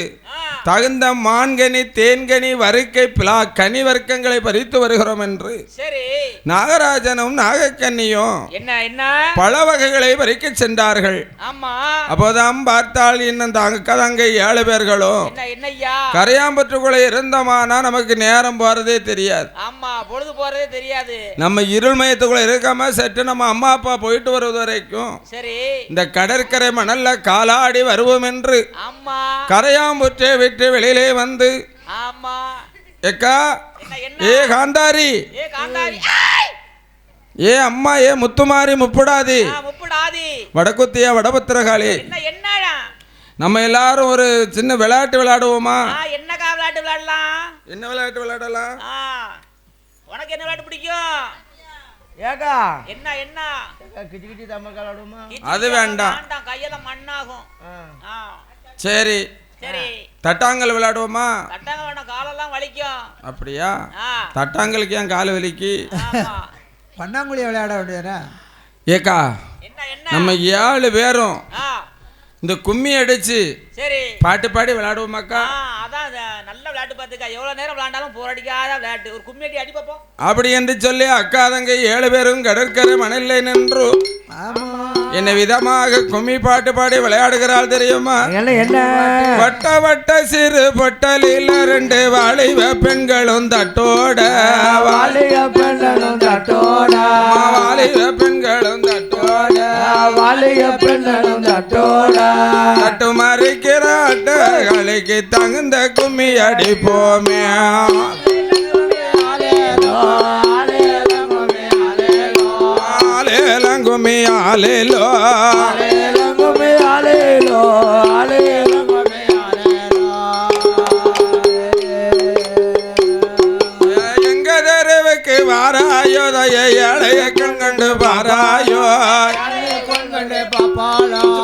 தகுந்த மான்கனி தேன்கனி வறுக்கை பிளா கனி வர்க்கங்களை பறித்து வருகிறோம் என்று நாகராஜனும் நாகக்கண்ணியும் பல வகைகளை பறிக்க சென்றார்கள். அப்போதான் பார்த்தால் இன்னும் தங்கை 7 பேர்களும் கரையாம்பற்றுக்குள்ள இருந்தோமானா நமக்கு நேரம் போறதே தெரியாது. நம்ம இருள் மயத்துக்குள்ள இருக்காம சற்று நம்ம அம்மா அப்பா போயிட்டு வருவது வரைக்கும் இந்த கடற்கரை மணல்ல காலாடி வருவோம் என்று கரையாம்புற்றை விட்டு வெளியிலே வந்து ஏக்கா ஏ காந்தாரி ஏ அம்மா ஏ முத்துமாரி முப்புடாதி வடக்குத்தியா வடபத்திரகாளி நம்ம எல்லாரும் ஒரு சின்ன விளையாட்டு விளையாடுவோமா? என்னக்கா விளையாட்டு விளையாடலாம்? என்ன விளையாட்டு விளையாடலாம்? உனக்கு என்ன விளையாட்டு பிடிக்கும்? ஏக்கா என்ன என்ன கிச்சி கிச்சி தம்மக்கா விளையாடுவோமா? அது வேண்டாம், கையெல்லாம் மண்ணாகும். சரி சரி தட்டாங்கல் விளையாடுவோமா? தட்டாங்க வேண்டாம், காலெல்லாம் வலிக்கும். அப்படியா? தட்டாங்கலுக்கு ஏன் கால் வலிக்கு? பன்னாங்குழி விளையாட வேண்டியதா? ஏக்கா நம்ம 7 பேரும் இந்த கும்மி அடிச்சு சரி பாட்டு பாடி விளையாடுவோமாக்கா? அதான் நல்ல விளையாட்டு பார்த்துக்கா. எவ்வளவு நேரம் விளையாண்டாலும் போர் அடிக்காத விளையாட்டு. ஒரு கும்மி அடி அடி பார்ப்போம். அப்படி என்று சொல்லி அக்கா தங்கை 7 பேரும் கடற்கரை மணலை நின்று என்ன விதமாக கும்மி பாட்டு பாடி விளையாடுகிறாள் தெரியுமா? வட்ட வட்ட சிறு பொட்டலில் 2 வாலிப பெண்களும் தட்டோட வாலிப பெண்களும் தட்டோட வாலிப பெண்களும் தட்டோட வாலிப பெண்களும் தட்டோட தட்டு மறைக்கிற அட்டைகளுக்கு தகுந்த கும்மி அடிப்போமே. ஆலேலங்குமி ஆலேலோ ஆலேலங்குமி ஆலேலோ ஆலேலங்குமி ஆலேலோ. எங்க தெருவுக்கு வாராயோ தய ஏழைய கண்கண்டு பாராயோ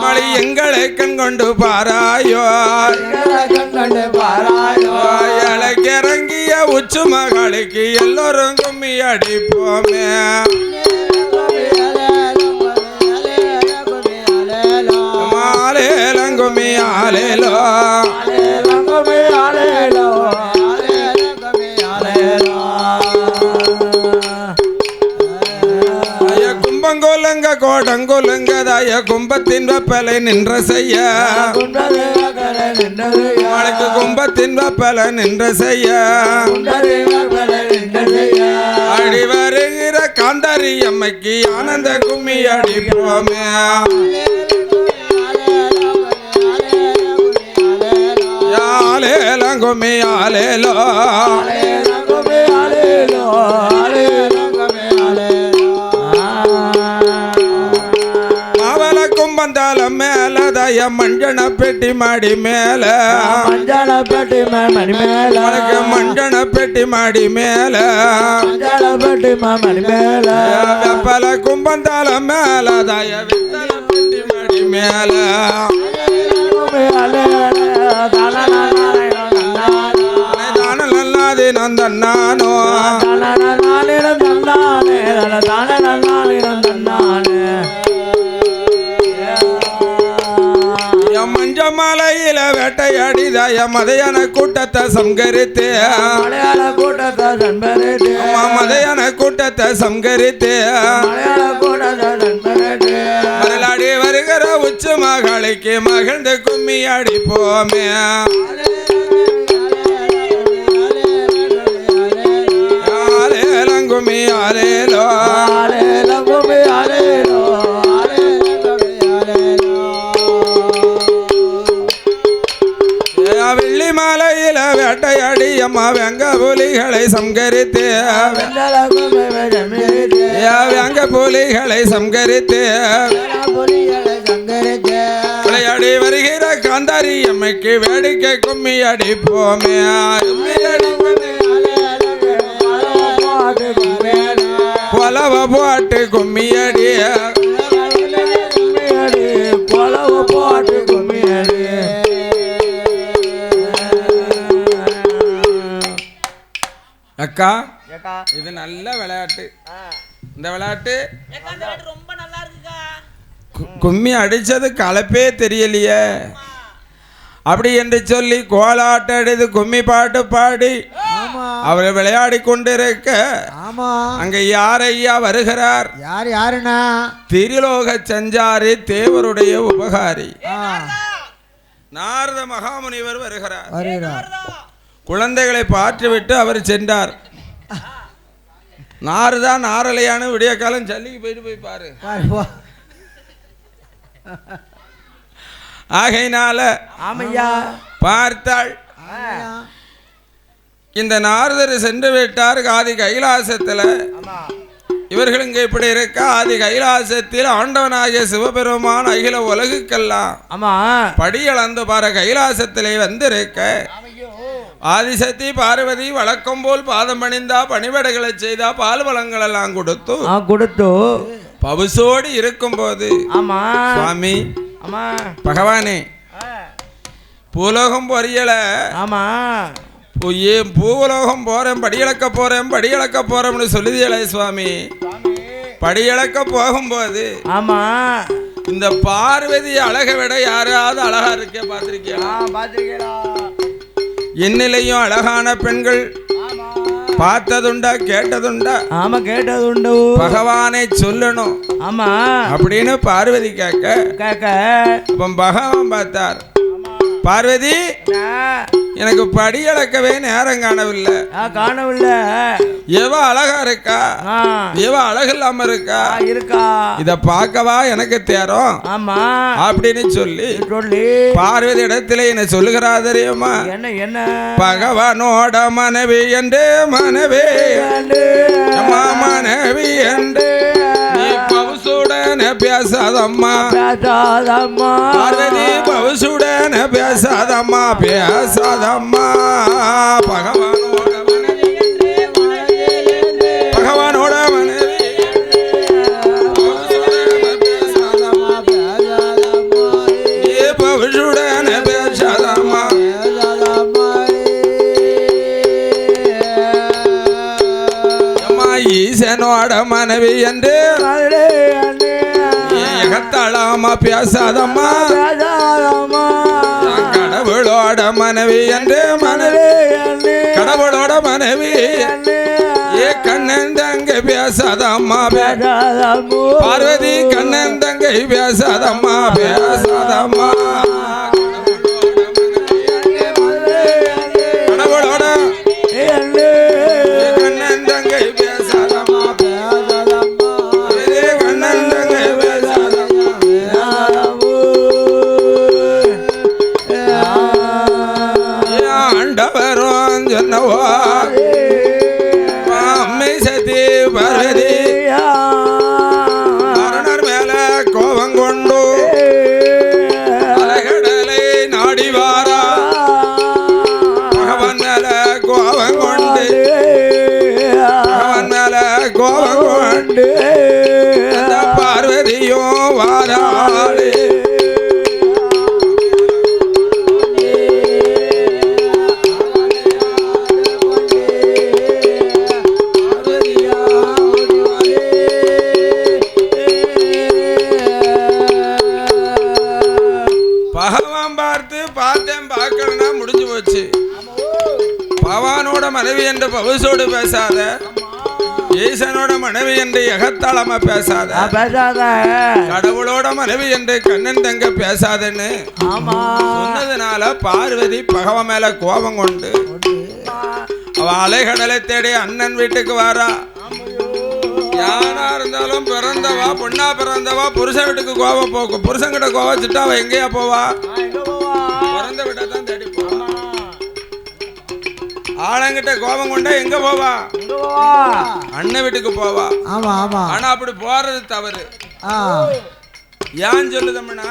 மணி எங்களை கண்கொண்டு பாராயோ ஏழைக்கு இறங்கிய உச்சு மகளுக்கு எல்லோரும் கும்மி அடிப்போமே. ஆலேலங்குமி ஆலேலோ ஆலேலங்குமி ஆலேலோ ஆலேலங்குமி ஆலேலோ. கும்பங்கோலங்க கோடங்கோலங்க தாய கும்பத்தின் வெப்பலை நின்ற செய்ய மலைக்கு கும்பத்தின் வெப்பலை நின்ற செய்ய அடி வருகிற காந்தாரி அம்மைக்கு ஆனந்த கும்மி அடிப்போமே. ஆலேலங்குமி ஆலேலோ ஆலேலங்குமி ஆலேலோ ஆலேலங்குமி ஆலேலோ. மாவள கும்பந்தாலம் மேல தய மஞ்சன பெட்டி மாடி மேல மஞ்சள பெட்டி மணி மேல மலைக்கு மஞ்சன பெட்டி மாடி மேல மஞ்சள பெட்டி மணி மேல வெப்பல கும்பந்தாலம் மேல தய வித்தல பெட்டி மாடி மேல நல்லாதே நந்தன்னானோ மஞ்ச மலையில வேட்டையாடிதாய மதையான கூட்டத்தை சம்கரித்து மதையான கூட்டத்தை சம்கரித்து மரலாடி வருகிற உச்சு மகளுக்கு மகிழ்ந்து கும்மி அடிப்போமே. ஆலேலங்குமி ஆலேலோ ஆலேலங்குமி ஆலேலோ ஆலேலங்குமி ஆலேலோ. வெள்ளி மாலையில வேட்டையாடி அம்மா வெங்க புலிகளை சம்கரித்து வெங்க புலிகளை சம்கரித்து விளையாடி வருகிற காந்தாரி அம்மைக்கு வேடிக்கை கும்மி அடிப்போமே. கொலவ போட்டு கும்மியடி கொலவ போட்டு கும்மியடி. அக்கா இது நல்ல விளையாட்டு. இந்த விளையாட்டு ரொம்ப நல்லா இருக்குக்கா. கும்மி அடிச்சது கலப்பே தெரியலையே. அப்படி என்று சொல்லி கோலாட்ட அடித்து கும்மி பாட்டு பாடி அவர் விளையாடி கொண்டிருக்க அங்க யார் ஐயா வருகிறார்? யாருன்னா திரிலோக சஞ்சாரி தேவருடைய உபகாரி நாரத மகாமுனிவர் வருகிறார். குழந்தைகளை பார்த்துவிட்டு அவர் சென்றார். நாரதா நாரலையானு விடிய காலம் சல்லிக்கு போய் பாரு. ஆகையினால ஆமையா பார்த்தாள். இந்த நாரதர் சென்று விட்டார் ஆதி கைலாசத்துல. இவர்கள் இங்க இப்படி இருக்க ஆதி கைலாசத்தில் ஆண்டவனாகிய சிவபெருமான் அகில உலகுக்கெல்லாம் படியளந்து பார கைலாசத்திலே வந்திருக்க ஆதிசக்தி பார்வதி வழக்கம் போல் பாதம் பணிந்தா பணிவடைகளை செய்தா பால் பழங்கள் எல்லாம் கொடுத்து பவுசோடு இருக்கும் போது சுவாமி பகவானே பூலோகம் பொரியல பூலோகம் போறேன் படியளக்க போறேன்னு சொல்லுதியலை சுவாமி. படியளக்க போகும்போது இந்த பார்வதி அழகை விட யாராவது அழகா இருக்க பார்த்திருக்கீங்களா? என்னிலையும் அழகான பெண்கள் பார்த்ததுண்டா கேட்டதுண்டா? கேட்டதுண்டு. பகவானை சொல்லணும் அப்படின்னு பார்வதி கேட்க அப்ப பகவான் பார்த்தார். பார்வதி எனக்கு படி அளக்கவே நேரம் காணவில்லை. எவ அழகா இருக்கா, எவ அழகு இல்லாம இருக்கா, இத பார்க்கவா எனக்கு தேரும் அப்படின்னு சொல்லி பார்வதி இடத்துல என்ன சொல்லுகிறா தெரியுமா? பகவானோட மனைவி என்று மனைவி மனைவி என்று பவுசுடன் பேசாதம்மா பார்வதி பவுசுடன் பேசாதம்மா பேசாதம்மா. பகவானோட மனைவி பவுசுடன் பேசாதம்மா. ஈசனோட மனைவி என்று எகத்தாளாமா பேசாதம்மா. கடவுளோட மனைவி என்று கடவுளோட மனைவி கண்ணன் தங்கை பேசாதம்மா பார்வதி கண்ணன் தங்கை பேசாதம்மா பேசாதம்மா. கடவுளோட கண்ணன் தங்கை பேசாதம்மா கண்ணன் தங்கை பேசாதம்மா. ஆண்டவரும் சொன்னவா அம்மை சதி பார்வதி மரணர் மேல கோபம் கொண்டு அலைகடலை நாடி வாரா. பகவான் மேல கோபம் கொண்டு பகவான் மேல கோபம் கொண்டு அந்த பார்வதியும் வாராளே. பார்க்கணும்னா முடிஞ்சு போச்சு. பவானோட மனைவி என்று பவுசோடு பேசாத, ஈசனோட மனைவி என்று எகத்தாளமா பேசாத, கடவுளோட மனைவி என்று கண்ணன் தங்க பேசாதன்னு சொன்னதுனால பார்வதி பகவான் மேல கோபம் கொண்டு அவ அலைகடலை தேடி அண்ணன் வீட்டுக்கு வாரா. யாரா இருந்தாலும் பிறந்தவா பொண்ணா பிறந்தவா புருஷன் வீட்டுக்கு கோபம் போக்கும். புருஷன் கிட்ட கோவச்சிட்டா அவ எங்கேயா போவா? பிறந்த வீட்டை தான் தேடி போவா. ஆளங்கிட்ட கோபம் கொண்டா எங்க போவா? அண்ணன் வீட்டுக்கு போவா. ஆனா அப்படி போறது தவறு. ஏன் சொல்லுதம்னா,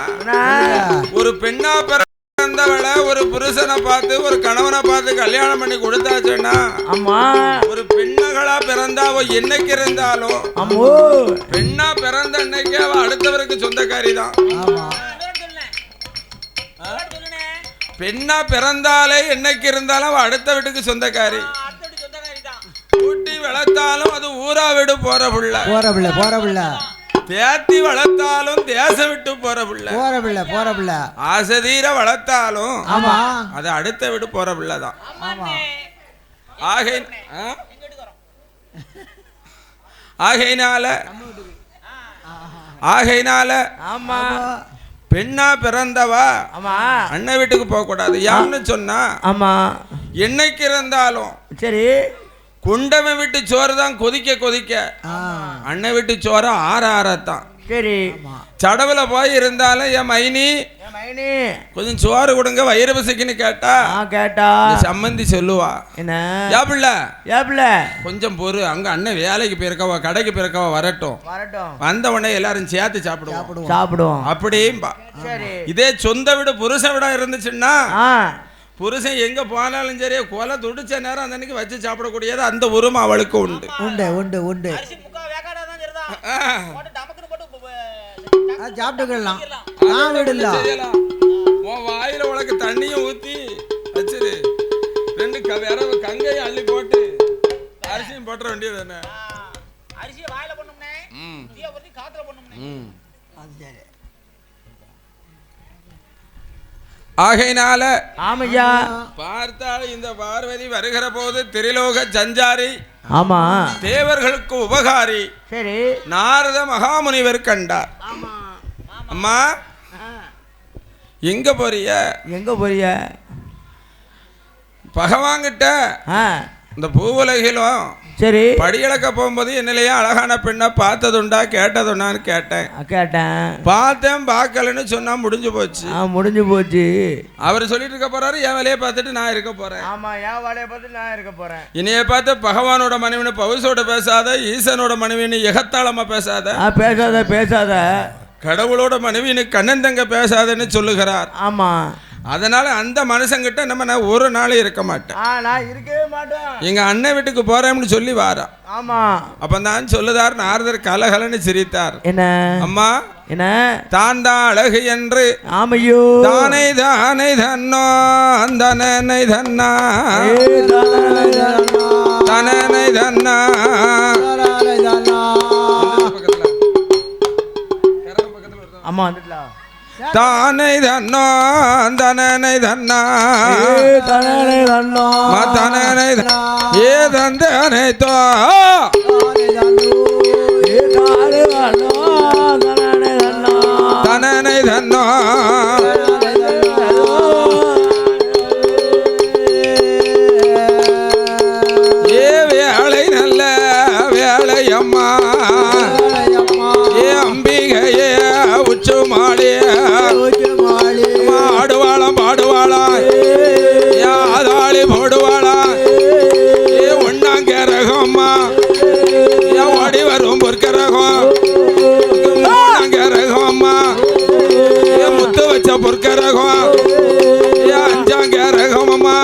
ஒரு பெண்ணா பிறந்தவளை ஒரு புருஷனை பார்த்து ஒரு கணவனை பார்த்து கல்யாணம் பண்ணி கொடுத்தாச்சுன்னா ஒரு பெண்ணகளா பிறந்தா அவ என்னைக்கு இருந்தாலும் பெண்ணா பிறந்த அன்னைக்கு அவ அடுத்தவருக்கு சொந்தக்காரி தான். பெண்ணா பிறந்தாலே என்னைக்கு இருந்தாலும் அவ அடுத்த வீட்டுக்கு சொந்தக்காரி. ஊட்டி வளர்த்தாலும் அது ஊரா வீடு போற புள்ள. தேத்தி வளர்த்தாலும் தேசம் விட்டு போற புள்ள. ஆசதீர வளர்த்தாலும் அது அடுத்த வீடு போற பிள்ளைதான். ஆகையினால பெண்ணா பிறந்தவா அண்ணன் வீட்டுக்கு போக கூடாது. யான்னு சொன்னா என்னைக்கு இருந்தாலும் சரி குண்டவன் விட்டு சோறு தான் கொதிக்க அண்ணன் விட்டு சோறு ஆறத்தான். சரி சடவுல போய் இருந்தாலும் என் மைனி கொஞ்சம் சோறு கொடுங்க வயிறு பசிக்குன்னு கேட்டா கேட்டா சம்மந்தி சொல்லுவா என்ன ஏப்பிள்ள கொஞ்சம் பொறு அங்க அண்ணன் வேலைக்கு போயிருக்கவா கடைக்கு போயிருக்கவா வரட்டும் வந்த உடனே எல்லாரும் சேர்த்து சாப்பிடுவோம் அப்படியும்பா. இதே சொந்த வீடு புருஷ வீடா இருந்துச்சுன்னா புருஷன் எங்க போனாலும் சரி கொலை துடிச்ச நேரம் அந்த அன்னைக்கு வச்சு சாப்பிடக்கூடியது அந்த உரிமை அவளுக்கு உண்டு உண்டு உண்டு உண்டு சாப்பிட்டுக்கலாம். நான் வீடுல உன் வாயில உனக்கு தண்ணியும் ஊத்தி வச்சிரு, ரெண்டு வேற கங்கையும் அள்ளி போட்டு அரிசியும் போட்டுற வேண்டியது என்ன. அரிசியை வாயில போடணும்னே, தீய ஊத்தி காத்துல போடணும்னே. ஆகையினால ஆமையா பார்த்தால் இந்த பார்வதி வருகிற போது திரிலோக சஞ்சாரி, ஆமா தேவர்களுக்கு உபகாரி, சரி நாரத மகாமுனிவர் கண்டார். அம்மா எங்க போறிய பகவான்கிட்ட இந்த பூவுலகிலும் சரி படியளக்க போகும்போது என்னையா அழகான பெண்ணை பார்த்ததுண்டா கேட்டதுண்டான்னு கேட்டேன். பார்த்தேன் பார்க்கலன்னு சொன்னா முடிஞ்சு போச்சு. அவர் சொல்லிட்டு இருக்க போறாரு, என் வேலையை பார்த்துட்டு நான் இருக்க போறேன். ஆமா என் வேலையை பார்த்துட்டு நான் இருக்க போறேன். இனிய பார்த்து பகவானோட மனைவின்னு பவுசோட பேசாத, ஈசனோட மனைவின்னு எகத்தாளமா பேசாத, பேசாத கடவுளோட மனைவின்னு கண்ணந்தங்க பேசாதன்னு சொல்லுகிறார். ஆமா அதனால அந்த மனுஷங்கிட்ட நம்ம ஒரு நாள் இருக்க மாட்டேன். நான் இருக்கவே மாட்டேன். எங்க அண்ணன் வீட்டுக்கு போறேன்னு சொல்லி வாரா. ஆமா அப்ப தான் சொல்லுதார் நாரதர் கலகலன்னு சிரித்தார். என்ன அம்மா என்ன தான் தான் அழகு என்று. ஆமையோ தானை தானை தன்னோ தனனை தன்னா தனனை தன்னா அம்மா வந்துட்டலாம். தானை தன்னோ தனனை தன்னா தனனை ஏ தந்தனை தோ தனனை தன்னோ ஏ வேலை நல்ல வேலை அம்மா ஏ அம்பிகையே உச்சுமாளே ஆடுவாளாம் பாடுவாளாம் யாதாளி போடுவாளா ஏ ஒன்னாங்கரகம்மா ஏ ஓடி வரும் பொற்கரகம் மூணாங்கரகம்மா ஏ முத்து வச்ச பொற்கரகம் ஏ அஞ்சாங்கரகம்மா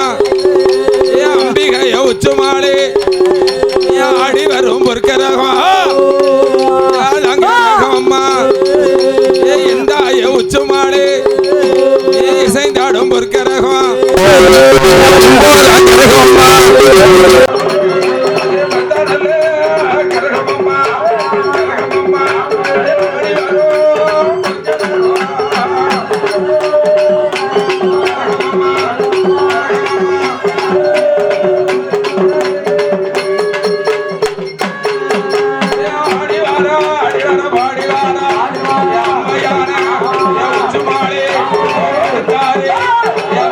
ஏ அம்பிகைய உச்சுமாளி ஏ ஆடி வரும் பொற்கரகம் யாதாங்கரகம்மா ஏ இந்தாய உச்சுமாளி இசைந்தாடும் பொற்கரகம்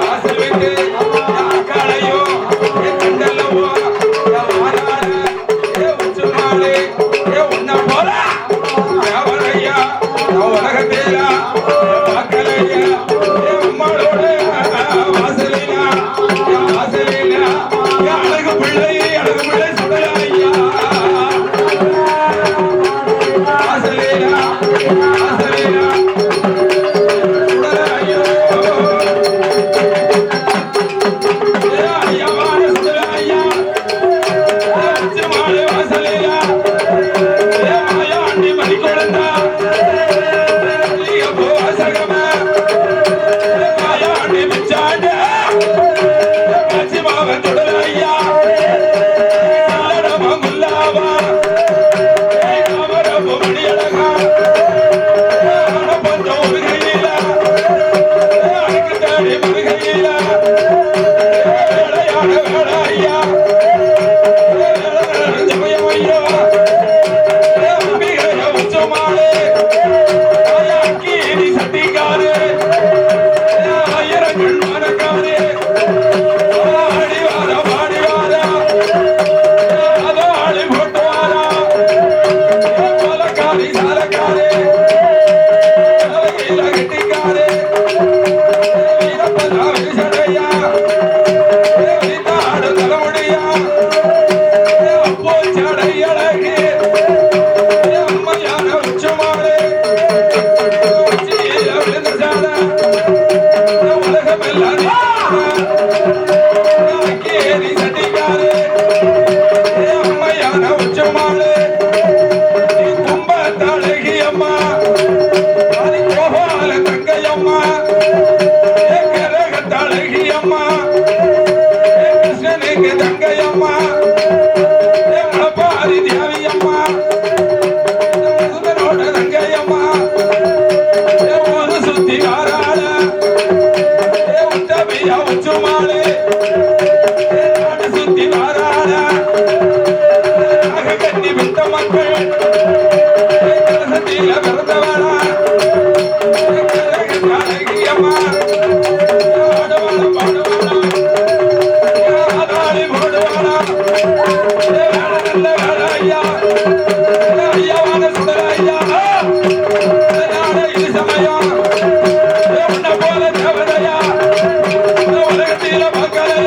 வாசல் விட்டு களையோ ஐயா உச்சுமாலே சுத்தி வாராள கட்டி விட்ட மக்கள் கலசத்தில பிறந்தவாளா அழகியம்மா ஆடுவாளா பாடுவாளா ஆதாளி போடுவாளா நல்ல வேலை ஐயா ஐயாவான சுடல ஐயா இது சமயம் உன்னை போல தேவதையா உலகத்தில மக்கள்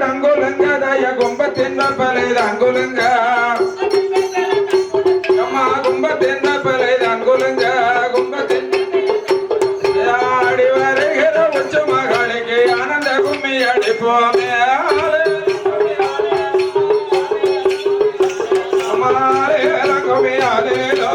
டங்குலுங்க தய கும்பத்தின் பலை தங்குலுங்க அம்மா கும்பத்தின் பலை தங்குலுங்க கும்பத்தின் ஆடி வருகிற உச்ச மகளுக்கு ஆனந்த கும்மி அடிப்போமே அம்மாரே கும்மி அலேலோ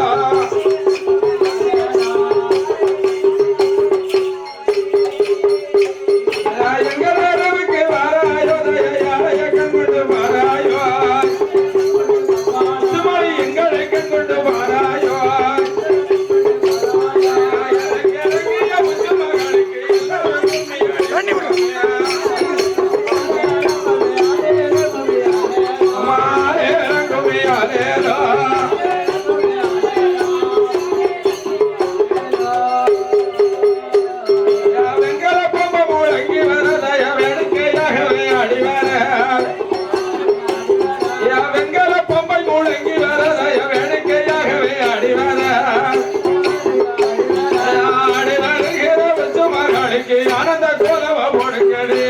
ஆனந்த கோலவ போடுங்கடி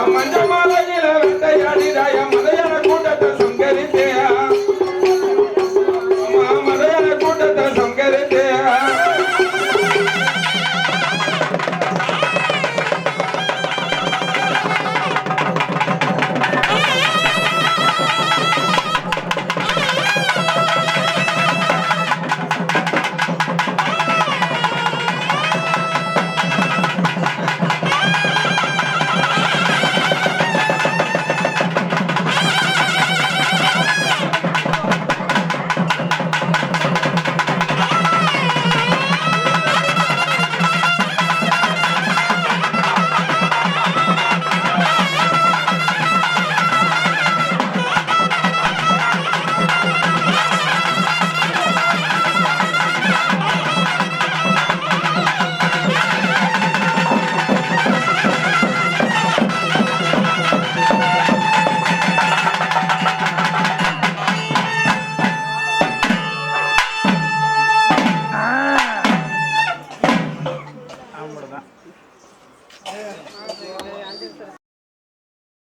மஞ்ச மாலையில வெட்டையாடிதாய மதையான கூட்டத்தை சங்கரித்தியா மதையான கூட்டத்தை சங்கரித்தியா